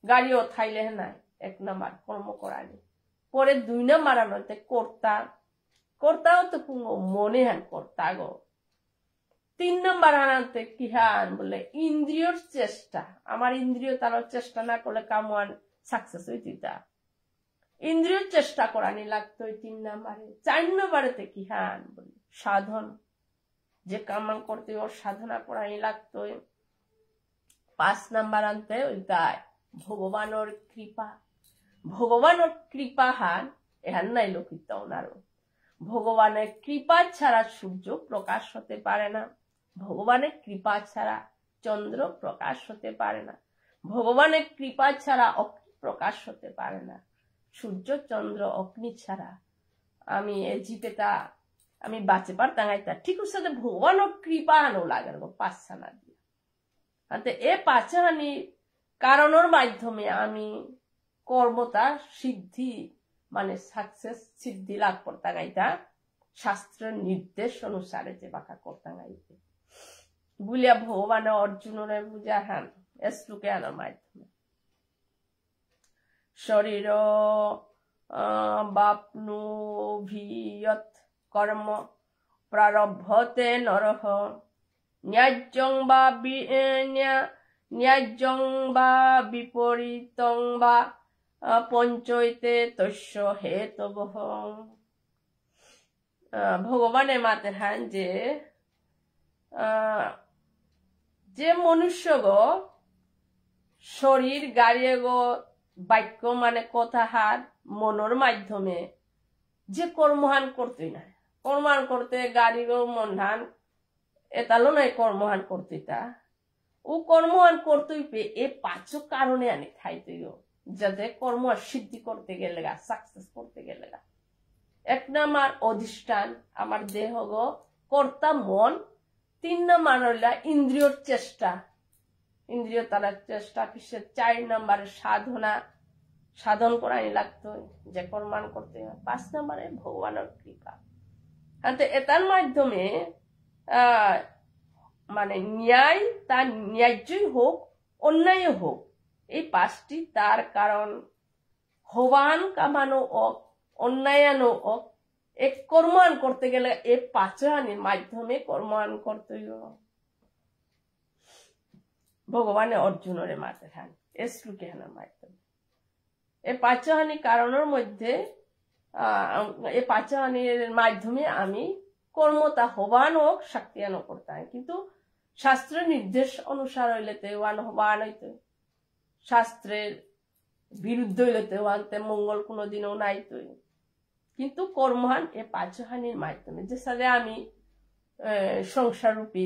গাড়িও থাইলে নাই 1 নম্বর কর্ম করানি পরে 2 নম্বর বলতে কর্তাও তো মনে হান কর্তা গো 3 নম্বর আনতে কিহান বলে ইন্দ্রিয়র চেষ্টা আমার ইন্দ্রিয় তার চেষ্টা না করলে কামওয়ান সাকসেস হইতা ইন্দ্রিয়র চেষ্টা করানি লাগতো 3 নম্বরে 4 নম্বরেতে কিহান বলে সাধন যে কামান করতে ওর সাধনা করানি লাগতো 5 নম্বর আনতে ওইটাই ভগবানের কৃপা হান এহান নাই লোকিত ওনারও ভগবানের কৃপা ছাড়া সূর্য প্রকাশ হতে পারে না ভগবানের কৃপা ছাড়া চন্দ্র প্রকাশ হতে পারে না ভগবানের কৃপা ছাড়া অগ্নি প্রকাশ হতে পারে না সূর্য চন্দ্র অগ্নি ছাড়া আমি এ জীবেতা আমি বাঁচে পারতাম ঠিক সাথে ভগবানের কৃপা আনো লাগে 5 দিয়ে হাতে এ 5 কারণের মাধ্যমে আমি কর্মতা সিদ্ধি মানে সাকসেস সিদ্ধি লাভ করতাম এটা শাস্ত্রের নির্দেশ অনুসারে যে বাঁকা করতাম আইতে বুলিয়া ভগবান অর্জুনরে বুঝাহান শ্লোকে আনার মাধ্যমে শরীর বাপ্নুভিয়ত কর্ম প্রারভতে নরহ ন্যায্যং বা বিপরীতং বা পঞ্চৈতে তস্য হেতবহ। ভগবানের মাতে হান যে মনুষ্য গো শরীর গাড়িয়ে গো বাক্য মানে কথাহার মনের মাধ্যমে যে কর্মহান করতে না, কর্মহান করতে গাড়ি গো মন ধান এতালো নাই কর্মহান করতে তা ও কর্মহান করতেই পে এ পাঁচ কারণে আনি খাইতেও যাতে কর্ম সিদ্ধি করতে গেলে গা সাকসেস করতে গেলে গা। এক নাম্বার অধিষ্ঠান আমার দেহ গো কর্তা মন, 3 নাম্বার হইলা ইন্দ্রিয়র চেষ্টা, ইন্দ্রিয় তালার চেষ্টা কিসের, 4 নাম্বারে সাধন করাই লাগতো যে কর্মান করতে, 5 নাম্বারে ভগবানের কৃপা। এটার মাধ্যমে মানে ন্যায় তার ন্যায্যই হোক অন্যায় হোক এই 5টি তার কারণ হবান কামানো ওক অন্যায়ানো ওক এক কর্মান করতে গেলে এই 5 মাধ্যমে কর্মান করতে ভগবানের অর্জুনের মাতে খান এ শ্লোকের মাধ্যমে এই 5 কারণের মধ্যে এই 5 মাধ্যমে আমি কর্মতা হবান হোক শক্তিয়ানো করতাম, কিন্তু শাস্ত্রের নির্দেশ অনুসার হইলেতে ওয়ান হবান হইতে, শাস্ত্রের বিরুদ্ধ হইলেতে ওয়ানতে মঙ্গল কোনোদিনও নাই তো। কিন্তু কর্মহান এই 5 মাধ্যমে যে সাথে আমি সংসার রূপী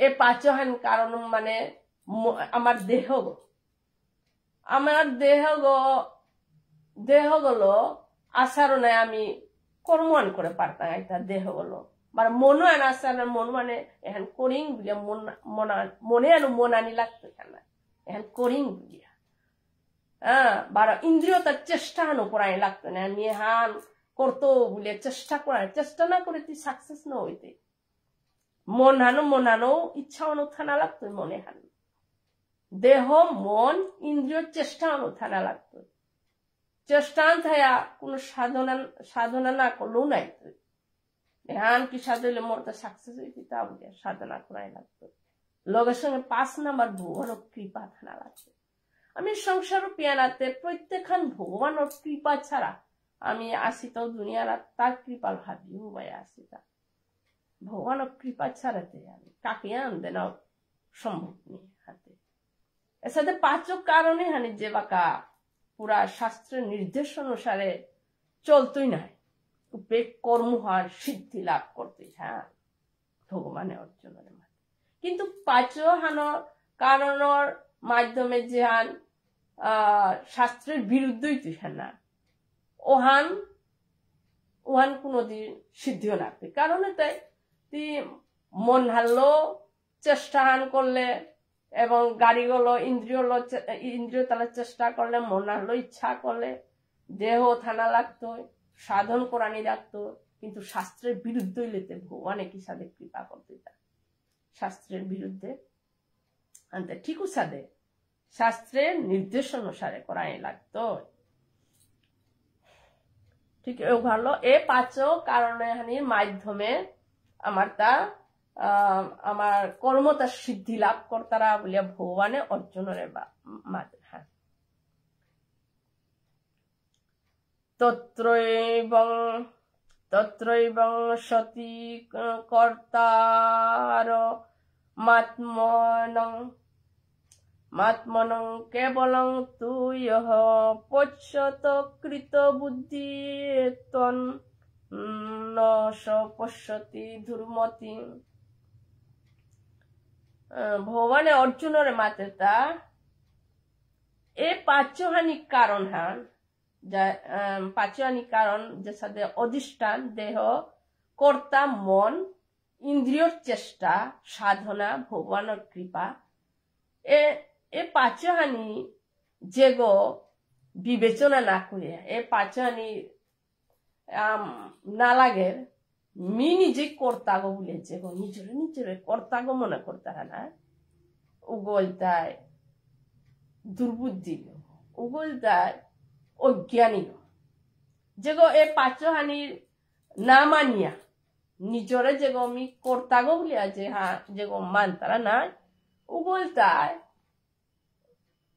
এই 5 কারণ মানে আমার দেহ গলো আচরণে আমি কর্মহান করে পারতাম এটা দেহ গলো মানে মনো আন আচরণ মন মানে এখন করিং বুঝিয়া মনে আনো মন আনি লাগতো কেন এখন করিং বুঝিয়া বারো ইন্দ্রিয় তার চেষ্টা আনো করাই লাগতো না, আমি হান করতো বলে চেষ্টা না করে তুই সাকসেস না হইতে মন হানো ইচ্ছা অনুথানা লাগতো, মনে হান দেহ মন ইন্দ্রিয় চেষ্টা অনুথানা লাগতো, চেষ্টা থায়া কোন সাধনা না করলেও নাই তো ধ্যান কি সাধলে মোর তো সাকসেস হইতে তা বুঝিয়া সাধনা করাই লাগতো। লগের সঙ্গে 5 নাম্বার ভগবানের কৃপা থানা লাগতো। আমি সংসার পিয়ানাতে প্রত্যেকখান ভগবানের কৃপা ছাড়া আমি আসিতাও দুনিয়ার তার কৃপাল ভাবি ভাই আসিতা ভগবানের কৃপা ছাড়াতে আমি কাকে আনতে না সম্ভব নেই হাতে। এর সাথে 5 কারণে হানি যে বাকা পুরা শাস্ত্রের নির্দেশ অনুসারে চলতই নাই কর্মহার সিদ্ধি লাভ করতে হ্যাঁ ভগবানের অর্জনের মাধ্যমে। কিন্তু 5 কারণের মাধ্যমে যে হান শাস্ত্রের বিরুদ্ধই তুই না ওহান কোনদিন সিদ্ধিও না, কারণ এটাই তুই মন হারলো চেষ্টা হান করলে এবং গাড়িগুলো ইন্দ্রিয় তালার চেষ্টা করলে মন হারলো ইচ্ছা করলে দেহ থানা লাগতো সাধন করানি লাগতো, কিন্তু শাস্ত্রের বিরুদ্ধে হইলেতে ভগবান একই সাথে কৃপা করতে শাস্ত্রের বিরুদ্ধে আনতে ঠিকও সাধে শাস্ত্রের নির্দেশ অনুসারে করাই লাগতো। ঠিক ভালো এই 5 কারণের মাধ্যমে আমার কর্মতা সিদ্ধি লাভ করতারা বলিয়া ভগবানের অর্জনের হ্যাঁ তত্রৈবং সতি কর্তার মাত্মনং কেবলং তুয়ঃ পশ্যত কৃত বুদ্ধি তন ন পশ্যতি দুর্মতি। ভগবানের অর্জুনের মাতে তা এই 5 কারণ হান 5 কারণ যে সাথে অধিষ্ঠান দেহ কর্তা মন ইন্দ্রিয়র চেষ্টা সাধনা ভগবানের কৃপা এ 5 যে গো বিবেচনা না করে এ 5 না লাগে মি নিজে কর্তাগো বলে যে গো নিজের কর্তাগো মনে করতারা না উগলতায় দুর্বুদ্ধি উগলতায় অজ্ঞানী যে গো এ পাঁচহানির না মানিয়া নিজরে যে গো আমি কর্তা গো বলিয়া যে হ্যাঁ যে গো মানতারা নাই উগল তাই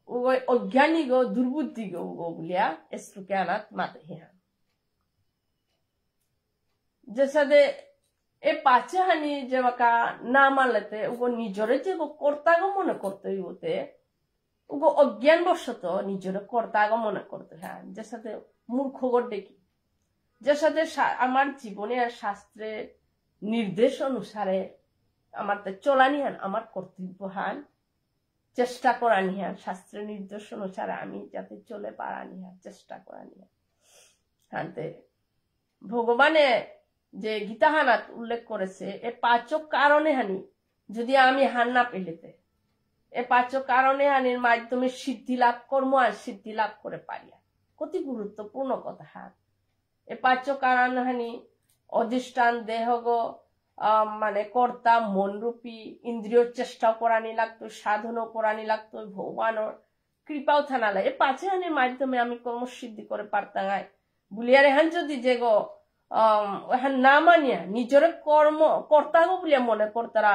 উগো অজ্ঞানী গো দুর্বুদ্ধি গো উগো বলিয়া এসলুকে আনাত মাতে হ্যাঁ যেসাদে এ পাঁচহানি যে বাকা না মানলেতে উগো নিজরে যে গো কর্তা গো মনে করতে হইতে উগো অজ্ঞান বশত নিজরে কর্তা গো মনে করতে হ্যাঁ যে সাথে মূর্খ গো ডেকি যে সাথে আমার জীবনে আর শাস্ত্রে নির্দেশ অনুসারে আমার চলানি হান আমার কর্তব্য হান চেষ্টা করানি হান শাস্ত্রের নির্দেশ অনুসারে আমি যাতে চলে পারানি হান চেষ্টা করানি হানতে ভগবানে যে গীতা হানাত উল্লেখ করেছে এ পাঁচক কারণে হানি যদি আমি হান না পেলেতে এ পাঁচক কারণে হানির মাধ্যমে সিদ্ধি লাভ কর্ম আর সিদ্ধি লাভ করে পারিয়া কত গুরুত্বপূর্ণ কথা হান এ পাঁচক কারণ হানি অধিষ্ঠান দেহগ মানে কর্তা মনরূপী ইন্দ্রিয় চেষ্টাও করানি লাগতো সাধনও করানি লাগতো ভগবানের কৃপাও থানালে এ পাঁচহানির মাধ্যমে আমি কর্মসিদ্ধি করে পারতাম বুলিয়ার এহান যদি যে গো এহান না মানিয়া নিজের কর্ম কর্তা গো বলিয়া মনে করতারা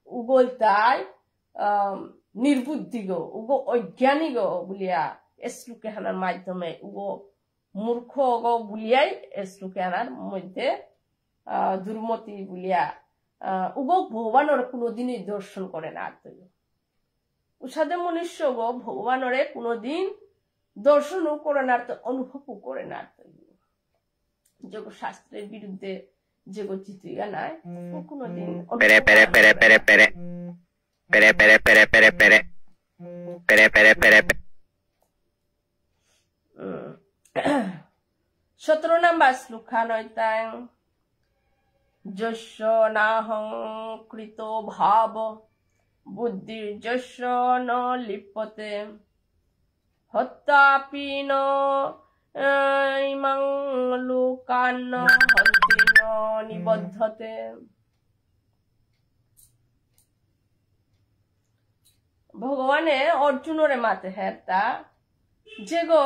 উগল তাই নির্বুদ্ধি গো উগো অজ্ঞানী গো বলিয়া এসলুকে হানার মাধ্যমে উগো মূর্খ গো বলিয়াই এসলুকে হানার মধ্যে দুর্মতি বলিয়া উগো ভগবানের কোনোদিনই দর্শন করে না উসাদে মনুষ্য গো ভগবানরে কোনোদিন দর্শনও করে না অনুভবও করে না যে শাস্ত্রের বিরুদ্ধে যে গো চিতুইয়া নাই ও কোনোদিন সতেরো নাম্বার শ্লোকা নয়তাং যস্য নাহং কৃত ভাব বুদ্ধির যস্য ন লিপ্যতে হত্যাপি ন ইমাং লোকান হন্তি ন নিবদ্ধতে ভগবানে অর্জুনরে মাতে হেরতা যে গো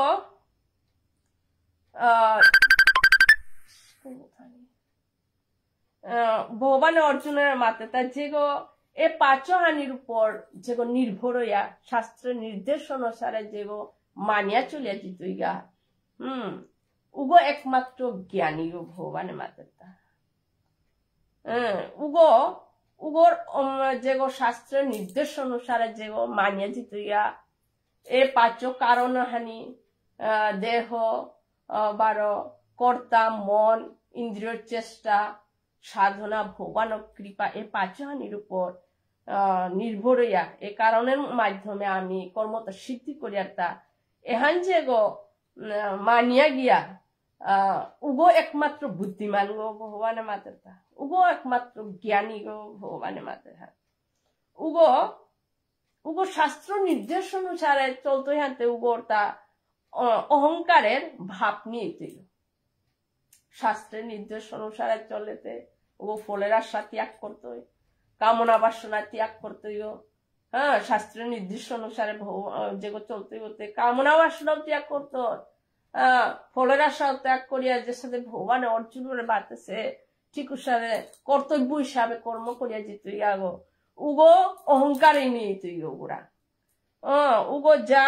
ভগবানে অর্জুনের মাতে তা যে গো এ পাঁচহানির উপর যে গো নির্ভর হইয়া শাস্ত্রের নির্দেশ অনুসারে যে গো মানিয়া চলিয়া জিতুইগা উগো একমাত্র জ্ঞানী গো ভগবানের মাতে তা উগো উগোর যে গো শাস্ত্রের নির্দেশ অনুসারে যে গো মানিয়া জিতুইগা এ পাঁচ কারণ হানি দেহ বারো কর্তা মন ইন্দ্রিয়র চেষ্টা সাধনা ভগবান কৃপা এই পাঁচহানির উপর নির্ভর হইয়া এ কারণের মাধ্যমে আমি কর্মটা সিদ্ধি করিয়া তা এহান যে গো মানিয়া গিয়া উগো একমাত্র বুদ্ধিমান গো ভগবানের মাতে তা উগো একমাত্র জ্ঞানী গো ভগবানের মাতে হ্যাঁ উগো উগো শাস্ত্র নির্দেশ অনুসারে চলতে হাতে উগোর তা অহংকারের ভাব নিয়ে তুই শাস্ত্রের নির্দেশ অনুসারে চলেতে উগো ফলের আশা ত্যাগ করতে কামনা বাসনা ত্যাগ করতে হ্যাঁ শাস্ত্রের নির্দেশ অনুসারে যেগো চলতে হতে কামনা বাসনাও ত্যাগ করত ফলের আশাও ত্যাগ করিয়া যে সাথে ভগবান অর্জুনের বাতেছে ঠিক সাথে কর্তব্য হিসাবে কর্ম করিয়া যেত গো উগো অহংকারে নিয়ে তুই ওগুরা উগো যা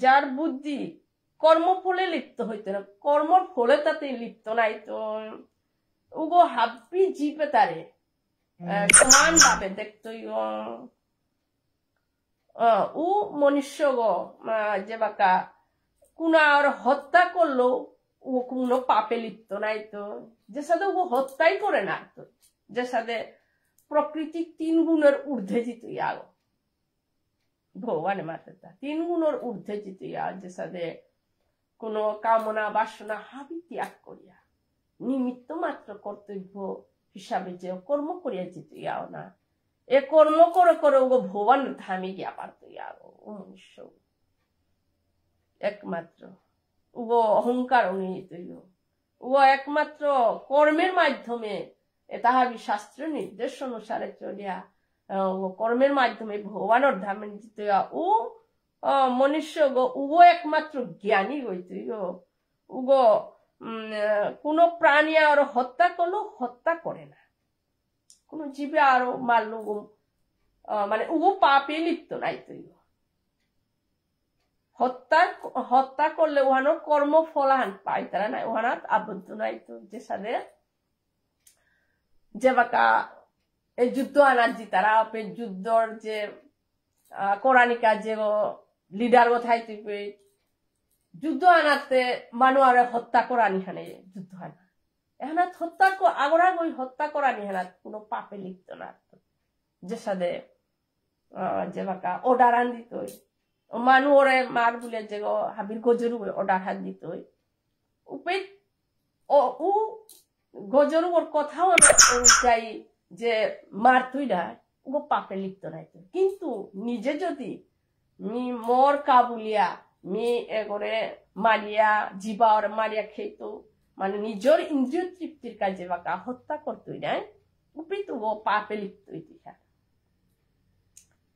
যার বুদ্ধি কর্মফলে লিপ্ত হইতো না কর্মর ফলে তাতে লিপ্ত নাই তো উগো হাব্বি জিপে তারে সমান ভাবে দেখতো ও মনুষ্য গো যে বাকা কোন আর হত্যা করলো ও কোনো পাপে লিপ্ত নাই তো যে সাথে ও হত্যাই করে না তো যে সাথে প্রকৃতির 3 গুণের ঊর্ধ্বে জিত আগো ভগবানের মাতা 3 গুণের ঊর্ধ্বে জিত যে সাথে কোন কামনা বাসনা হাবি ত্যাগ করিয়া নিমিত্ত মাত্র কর্তব্য হিসাবে যে কর্ম করিয়া জিত না এ কর্ম করে করে ও ভগবান ধামে গিয়া পারত আগো ও মনুষ্য একমাত্র উগো অহংকার নিহিত ও একমাত্র কর্মের মাধ্যমে তাহাবি শাস্ত্র নির্দেশ অনুসারে চলিয়া কর্মের মাধ্যমে ভগবানের ধামে জিত ও মনুষ্য গো উগো একমাত্র জ্ঞানী হইত উগো কোনো প্রাণী আর হত্যা করলো হত্যা করে না, কোনো জীবে আরো মারলো মানে উগো পাপে লিপ্ত নাই। তুই হত্যা করলে ওহানোর কর্মফলাহান পাই তারা নাই, ওহানাত আবদ্ধ নাই। তো যে সাথে যে বাকা এই যুদ্ধ আনার জি তারা যুদ্ধর যে কোরআনিকা যে লিডার কথাই তুই যুদ্ধ আনাতে মানুয়ারে হত্যা করানি হানে যুদ্ধ আনা এখানে হত্যা আগরাগ ওই হত্যা করানি হানাত কোনো পাপে লিপ্ত না। যে সাথে যে বাকা অর্ডার আন দিত মানুষরে মার বলে যে হাবির গজরু অর্ডার হাত দিত উপে ও গজরু ওর কথাও যাই যে মার তুই না ও পাপে লিপ্ত নাই। কিন্তু নিজে যদি মোর কাবুলিয়া মি এগরে মারিয়া জিবা ওর মারিয়া খেত মানে নিজের ইন্দ্রিয় তৃপ্তির কাজে বাকা হত্যা করতই না উপে তো ও পাপে লিপ্ত ইতিহাস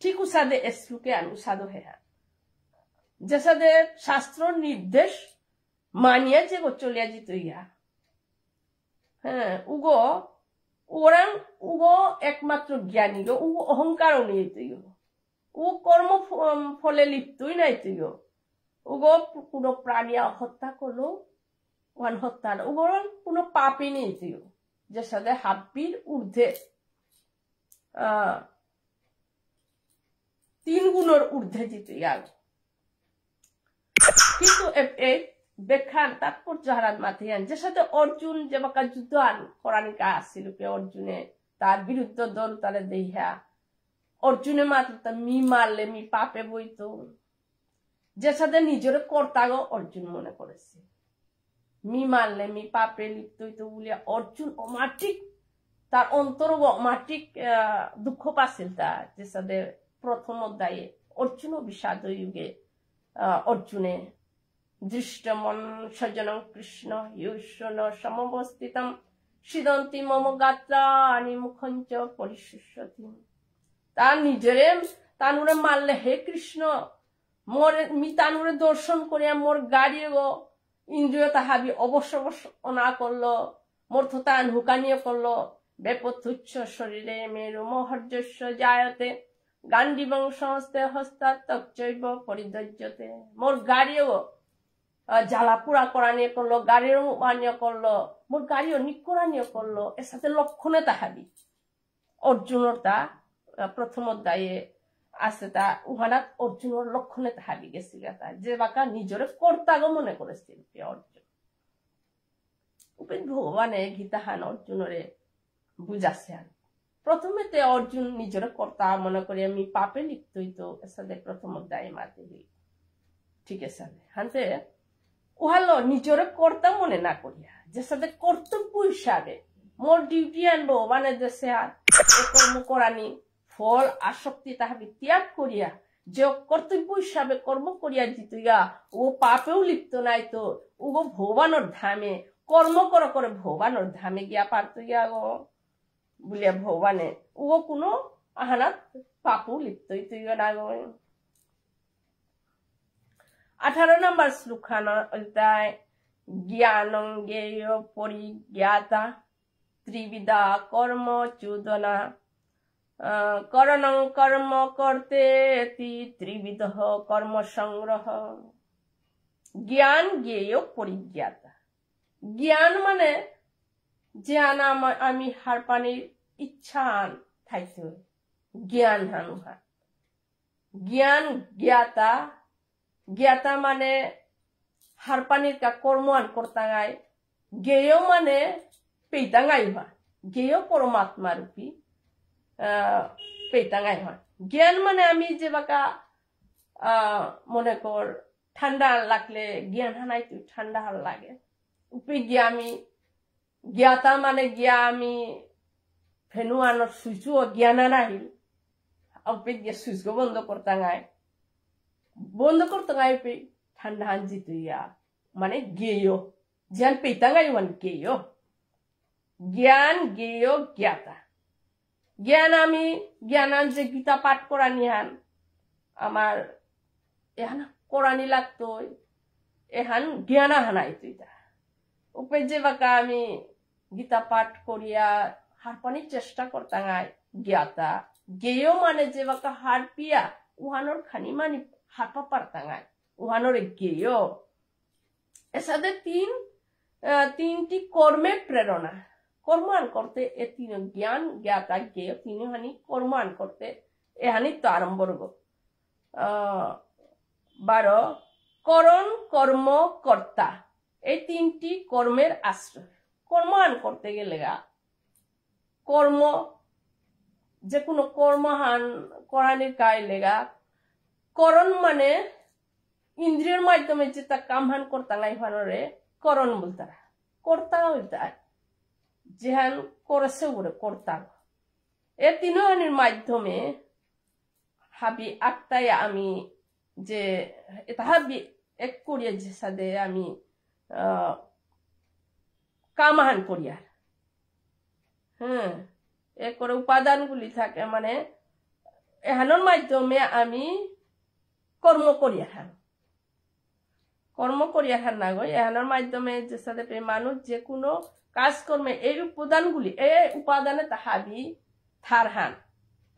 ঠিক উসাদে এসলুকে অনুসাদ হ্যা যে সাথে শাস্ত্র নির্দেশ মানিয়া যে চলিয়া যেত ইয়া হ্যাঁ উগো ওরাং উগো একমাত্র জ্ঞানী গো উগো অহংকারও নিয়ে তুই ও কর্ম ফলে লিপ্তই নাই তুই উগো কোনো প্রাণী হত্যা করলো ওয়ান হত্যা না উগো কোনো পাপই নেই তুই যে সাথে হাব্বির ঊর্ধ্বে 3 গুণের ঊর্ধ্বে জিতে গেল। কিন্তু এই ব্যাখ্যান তাৎপর্য হারান মাথিয়ান যে সাথে অর্জুন যে বাকা যুদ্ধ আন কোরআনিকা আসছিল অর্জুনে তার বিরুদ্ধে দল তালে দেহা অর্জুনে মাত্র মি মারলে মি পাপে বইতো যে সাথে নিজের কর্তাগো অর্জুন মনে করেছে মি মারলে মি পাপে লিপ্ত হইতো বলিয়া অর্জুন অমাটিক তার অন্তর অমাটিক দুঃখ পাচ্ছিল তার যে সাথে প্রথম অধ্যায়ে অর্জুন বিষাদ যুগে অর্জুনে দৃষ্টমন সজনং কৃষ্ণ ইউষ্ণ সমবস্থিতম সিদন্তি মম গাত্রানি মুখঞ্চ পরিশুষ্যতি তার নিজেরে তানুরে মারলে হে কৃষ্ণ মোর মি তানুরে দর্শন করিয়া মোর গাড়ি গো ইন্দ্রিয় তাহাবি অবশ্য অনা করলো মোর থতান হুকানিয়ে করলো বেপথুচ্ছ শরীরে মেরু মহর্যস্য জায়তে গান্ডিবং সংস্থে হস্তাত্তৈব পরিদর্যতে মোর গাড়িও জ্বালা পুরা করা নিয়ে করলো গাড়িও মানিয়ে করলো মোর গাড়িও নিকরা নিয়ে করলো এর সাথে লক্ষণে তাহাবি অর্জুনের তা প্রথম অধ্যায়ে আছে তা উহানাত অর্জুনের লক্ষণে তাহাবি গেছিল তা যে বাকা নিজরে কর্তাগ মনে করেছিল অর্জুন উপেন ভগবানে গীতাহান অর্জুনরে বুঝাছে প্রথমে তে অর্জুন নিজের কর্তা মনে করি আমি পাপে লিপ্ত হইতো এর সাথে প্রথম অধ্যায়ে মাতে হই ঠিক আছে হানতে উহালো নিজের কর্তা মনে না করিয়া যে সাথে কর্তব্য হিসাবে মোর ডিউটি আনবো মানে যে কর্ম করানি ফল আসক্তি তাহাবি ত্যাগ করিয়া যে কর্তব্য হিসাবে কর্ম করিয়া জিতুইয়া ও পাপেও লিপ্ত নাই তো ও ভগবানের ধামে কর্ম করে ভগবানের ধামে গিয়া পারত গিয়া গো বলিয়া ভগবানে ও কোনো আহানাত পাপও লিপ্ত হইতই না গো। 18 নম্বর শ্লোকান জ্ঞানং জ্ঞেয় পরিজ্ঞাতা ত্রিবিধা কর্ম চোদনা করণং কর্ম করতে ত্রিবিধ কর্ম সংগ্রহ। জ্ঞান জ্ঞেয় পরিজ্ঞাতা জ্ঞান মানে জ্ঞান আমি হার পানির ইচ্ছা থাকতে জ্ঞান হানুহা জ্ঞান জ্ঞাতা জ্ঞাতা মানে হার পানির কা কর্মান করতাঙ্গাই জ্ঞেয় মানে পেইতাঙ্গাই হয় জ্ঞেয় পরমাত্মা রূপী পেইতাঙ্গাই হয়। জ্ঞান মানে আমি যে বাকা মনে কর ঠান্ডা লাগলে জ্ঞান হানাই তুই ঠান্ডা হার লাগে উপে গিয়া আমি জ্ঞাতা মানে গিয়া আমি ফেনু আনোর সুইচু জ্ঞান আনাহিল উপে গিয়া সুইচ গো বন্ধ করতাঙ্গাই পে ঠান্ডা হান জিতুইয়া মানে জ্ঞেয় জ্ঞান পেইতাঙ্গাই মানে জ্ঞেয় জ্ঞান জ্ঞেয় জ্ঞাতা জ্ঞান আমি জ্ঞানান যে গীতা পাঠ করা নিহান আমার এখানে কোরআনি লাগতো এহান জ্ঞানা হানাই তুইটা উপে যে বাকা আমি গীতা পাঠ করিয়া হারপানির চেষ্টা করতাঙাই জ্ঞাতা গেয় মানে যে বাকা হার পিয়া উহানোর খানি মানি হারপা পারতাঙাই উহানোর গেয় এসাদে তিনটি কর্মের প্রেরণা কর্মান করতে এ তিন জ্ঞান জ্ঞাতা গেয় তিন হানি কর্মান করতে এহানি তো আরম্ভর্গ 12 করণ কর্ম কর্তা এই তিনটি কর্মের আশ্রয় কর্মান করতে গেলে কর্ম যে কোনো কর্মহান করানির গায়ে লেগা করণ মানে ইন্দ্রিয়ের মাধ্যমে যে তা কামহান করতাঙ্গাই ভানরে করণ বলতারা কর্তা হইতার যেহান করেছে বলে কর্তা এ তিনহানির মাধ্যমে হাবি আটটায় আমি যে এটা হাবি এক করিয়া যে সাদে আমি কামহান করিয়ার এ করে উপাদানগুলি থাকে মানে এহানোর মাধ্যমে আমি কর্ম করিয়া না গো এহানোর মাধ্যমে যে সাথে মানুষ যে কোনো কাজকর্মে এই উপাদানগুলি এই উপাদানে তাহাবি থারহান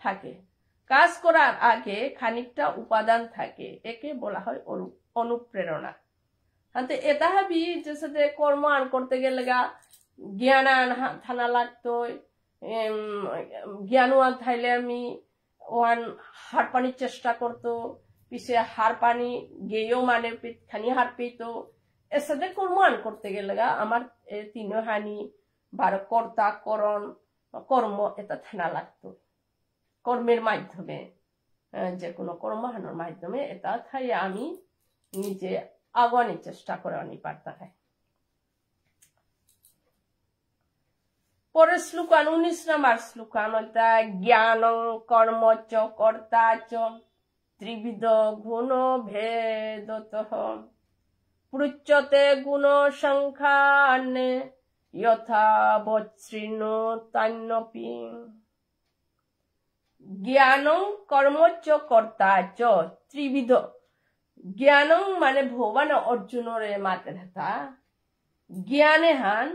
থাকে কাজ করার আগে খানিকটা উপাদান থাকে একে বলা হয় অনুপ্রেরণা হাতে এটা হাবি যে সাথে কর্ম আন করতে গেলে জ্ঞান আন থানা লাগতো জ্ঞান আন থাইলে আমি ওয়ান হার পানির চেষ্টা করতো পিছে হার পানি গেয়েও মানে খানি হার পেত এর সাথে কর্ম আন করতে গেলে আমার তিন হানি 12 কর্তা করণ কর্ম এটা থানা লাগতো কর্মের মাধ্যমে যে কোনো কর্মহানোর মাধ্যমে এটা থাই আমি নিজে আগানোর চেষ্টা করে আনি পারতাম পরে শ্লোকান 19 নম্বর শ্লোকান ওইটা জ্ঞান কর্ম চ কর্তা চ ত্রিবিধ গুণ ভেদত পৃচ্যতে গুণ সংখ্যানে যথা বচ্ছৃণু তান্যপি জ্ঞান কর্ম চ কর্তা চ ত্রিবিধ জ্ঞান মানে ভগবান অর্জুনরে মাতে থাকা জ্ঞানে হান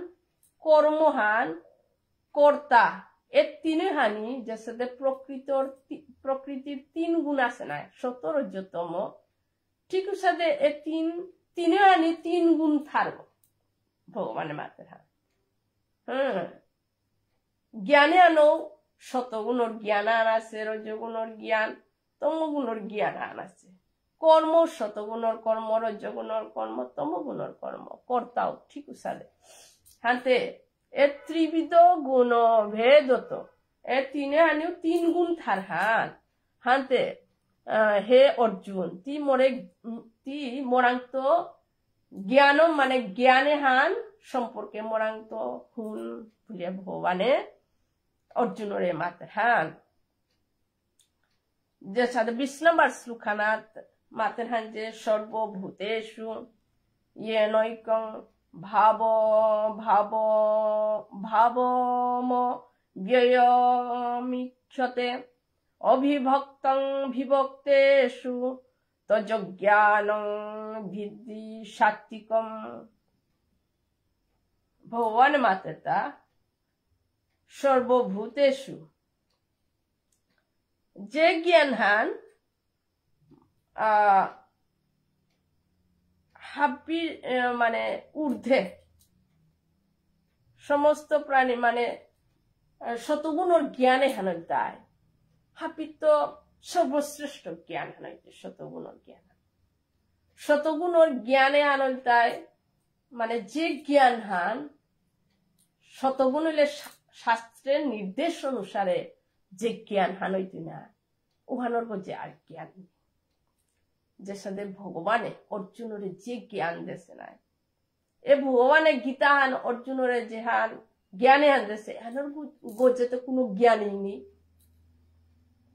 কর্মহান কর্তা এর তিনে হানি যে সাথে প্রকৃতির 3 গুণ আছে না 17তম ঠিক সাথে এ তিনে হানি 3 গুণ থাকব ভগবানের মাতে হান জ্ঞানে আনো শতগুণর জ্ঞান আন আছে রজগুণর জ্ঞান তমগুণর জ্ঞান আন আছে কর্ম শতগুণর কর্ম রজগুণর কর্ম তমগুণর কর্ম কর্তাও ঠিক সাথে হাতে এ ত্রিবিধ গুণ ভেদত এ তিনে আনিও 3 গুণ থার হাতে হে অর্জুন তি মোরান্ত জ্ঞান মানে জ্ঞানে হান সম্পর্কে মোরান্ত হুন ভুলে ভগবানে অর্জুনরে মাতে হান যে সাথে 20 নম্বর শ্লোকানাত মাতে হান যে সর্বভূতেষু ইয়েনৈকং ভাবম ব্যয়মিক্ষতে অবিভক্তং বিভক্তেষু তজ্জ্ঞানং বিদ্ধি সাত্বিকম ভগবান মাতেতা সর্বভূতেষু যে জ্ঞান হান হাব্বির মানে ঊর্ধ্বে সমস্ত প্রাণী মানে শতগুণর জ্ঞানে হানল তাই হাব্বির তো সর্বশ্রেষ্ঠ জ্ঞান হানাইতে শতগুণর জ্ঞানে আনল তাই মানে যে জ্ঞান হান শতগুণ হইলে শাস্ত্রের নির্দেশ অনুসারে যে জ্ঞান হানইতে না উহানোর যে আর জ্ঞান যে সাথে ভগবানে অর্জুনরে যে জ্ঞান দেশে নাই এ ভগবানে গীতা হান অর্জুনরে যে হান জ্ঞানে হান দেশে হানোর গোজে তো কোনো জ্ঞানই নেই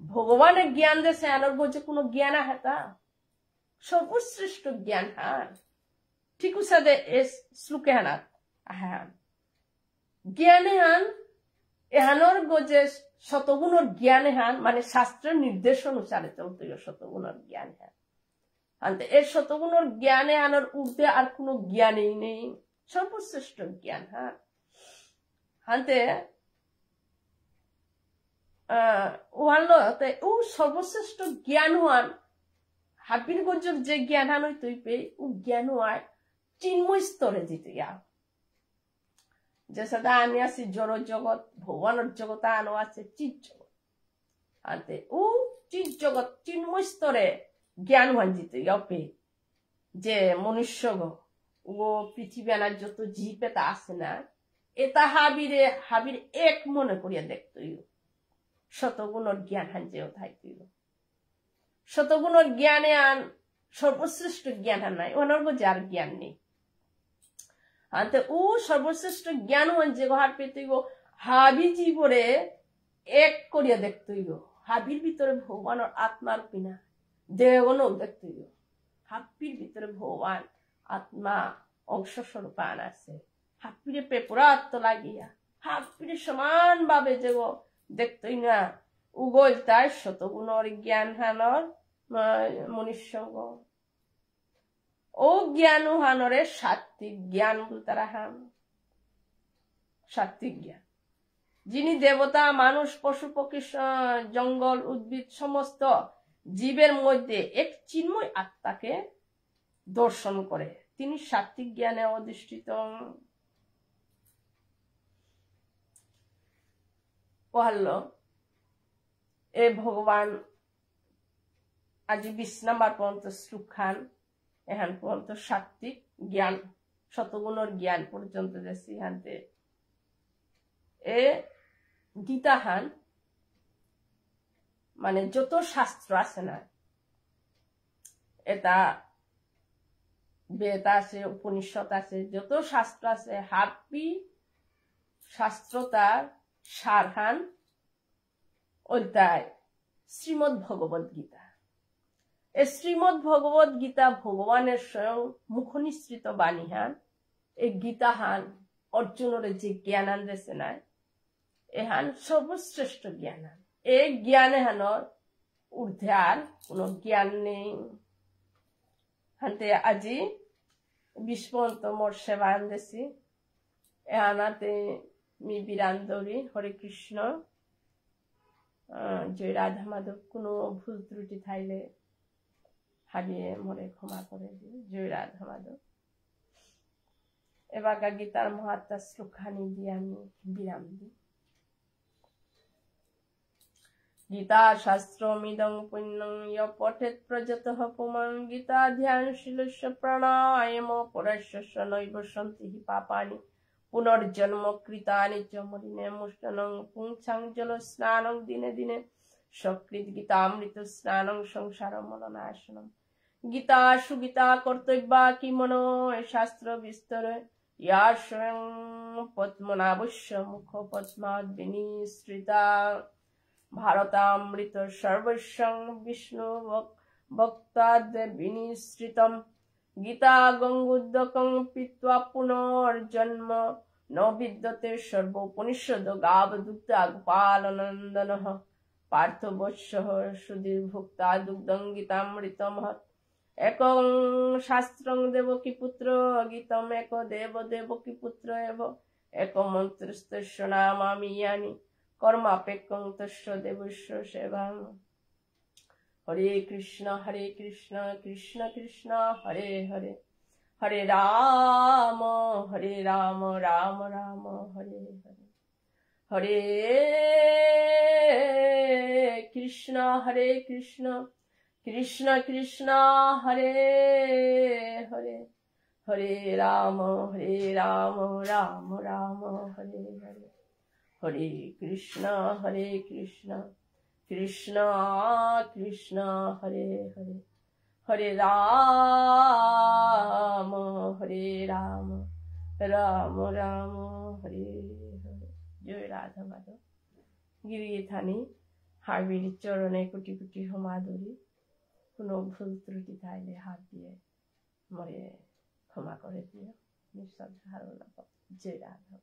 ভগবানের জ্ঞান দেশে হানোর গোজে কোনো জ্ঞান হাতা সর্বশ্রেষ্ঠ জ্ঞান হান ঠিক সাথে এ শ্লোকে হানাত হান জ্ঞানে হান এহানোর গোজে শতগুণর জ্ঞানে হান মানে শাস্ত্রের নির্দেশ অনুসারে চলতে শতগুণর জ্ঞান হান আনতে এই শতগুণর জ্ঞানে আনার ঊর্ধ্বে আর কোনো জ্ঞানই নেই, সর্বশ্রেষ্ঠ জ্ঞান। হ্যাঁ, আনতে ও সর্বশ্রেষ্ঠ জ্ঞান হওয়ান হাবির গজর যে জ্ঞান হানই তুই পে ও জ্ঞান হওয়ায় চিন্ময় স্তরে যেতে গা, যে সাদা আনি আছি জড় জগৎ ভগবানের জগৎ আনো আছে চিৎ জগৎ, আনতে ও চিৎ জগৎ চিন্ময় স্তরে জ্ঞান হওয়ান যেতে পে, যে মনুষ্য ও পৃথিবী আনার যত জীব এটা আছে না, এটা হাবির এক মনে করিয়া দেখতই শতগুণর জ্ঞান হান যে থাকতইল। শতগুণর জ্ঞানে আন সর্বশ্রেষ্ঠ জ্ঞান হান নাই, ওনার যার জ্ঞান নেই। আনতে ও সর্বশ্রেষ্ঠ জ্ঞান হন যে হার পেতইব হাবি জীবরে এক করিয়া দেখতইল। হাবির ভিতরে ভগবানের আত্মার পিনা দেহগুলো দেখতইল। হাবির ভিতরে ভগবান আত্মা অংশ স্বরূপান আছে, হাপিরে পেপুরা আত্ম লাগিয়া হাপিরে সমান ভাবে যে দেখতই না উগল তার শতগুণর জ্ঞান হানর মনুষ্য ও জ্ঞান হানরে সাত্বিক জ্ঞান তারা হান। সাত্বিক জ্ঞান যিনি দেবতা মানুষ পশু পক্ষী জঙ্গল উদ্ভিদ সমস্ত জীবের মধ্যে এক চিন্ময় আত্মাকে দর্শন করে, তিনি সাত্বিক জ্ঞানে অধিষ্ঠিত। পহাল্লো এ ভগবান আজি 20 নম্বর পর্যন্ত শ্লোক খান, এখান পর্যন্ত সাত্বিক জ্ঞান শতগুণর জ্ঞান পর্যন্ত যাচ্ছি। হানতে এ গীতা হান মানে যত শাস্ত্র আছে না, এটা বেদ আছে উপনিষদ আছে যত শাস্ত্র আছে, হাবি শাস্ত্রতার সারহান অধ্যায় শ্রীমদ ভগবত গীতা। এই শ্রীমদ ভগবত গীতা ভগবানের স্বয়ং মুখনিসৃত বাণী হান। এই গীতা হান অর্জুনের যে জ্ঞান আনতেছে না, এহান সর্বশ্রেষ্ঠ জ্ঞান হান। এই জ্ঞানে হানর ঊর্ধ্বে আর কোন জ্ঞান নেই। হানতে আজি 20 পর্যন্ত মোর সেবা আনতেছি। এহানাতে মি বিরান্দরি হরে কৃষ্ণ, জয় রাধা মাধব। কোনো ভুল ত্রুটি থাইলে হারিয়ে মরে ক্ষমা করে দিই। জয় রাধা মাধব। এবার গীতার মহাত্মা শ্লোকখানি দিয়ে আমি বিরাম দিই। গীতা শাস্ত্রমিদং পুণ্যং য় পঠেৎ প্রযতঃ পুমাং গীতা ধ্যানশীলস্য প্রাণায়াম পরস্য নৈব সন্তি হি পাপানি পুনর্জন্ম কৃতানি চ মলিনে মুষ্টনং পুংসাং জল স্নানং দিনে দিনে সকৃত গীতামৃত স্নানং সংসার মলনাশনম। গীতা সুগীতা কর্তব্যা কি মনো শাস্ত্র বিস্তরে ইয়া স্বয়ং পদ্মনাভস্য মুখ পদ্মাদ বিনিসৃতা ভারতামৃত সর্বস্বং বিষ্ণু ভক্তাদ বিনিসৃতম। গীতা গঙ্গুদ্দকং পিত্বা পুনর্জন্ম ন বিদ্যতে সর্বোপনিষদ গাবদুগ্ধা গোপালনন্দনঃ পার্থবৎসঃ সুধীর ভুক্তা দুগ্ধং গীতামৃতমহৎ। একং শাস্ত্রং দেবকী পুত্র গীতম এক দেব দেবকী পুত্র এব এক মন্ত্রস্তস্য নামামি ইয়ানি কর্মাপেক্ষং তস্য দেবস্য সেবাং। হরে কৃষ্ণ কৃষ্ণ কৃষ্ণ হরে হরে, হরে রাম রাম রাম হরে হরে, হরে কৃষ্ণ কৃষ্ণ কৃষ্ণ হরে হরে, হরে রাম রাম রাম হরে হরে, হরে কৃষ্ণ কৃষ্ণ কৃষ্ণ হরে হরে, হরে রাম রাম রাম হরে হরে। জয় রাধা মাধব। গিরিয়ে থানি হাবির চরণে কোটি কোটি সমাদরি। কোনো ভুল ত্রুটি থাইলে হাত দিয়ে মরে ক্ষমা করে দিও। নিঃশ্বাস ধারণা। জয় রাধা।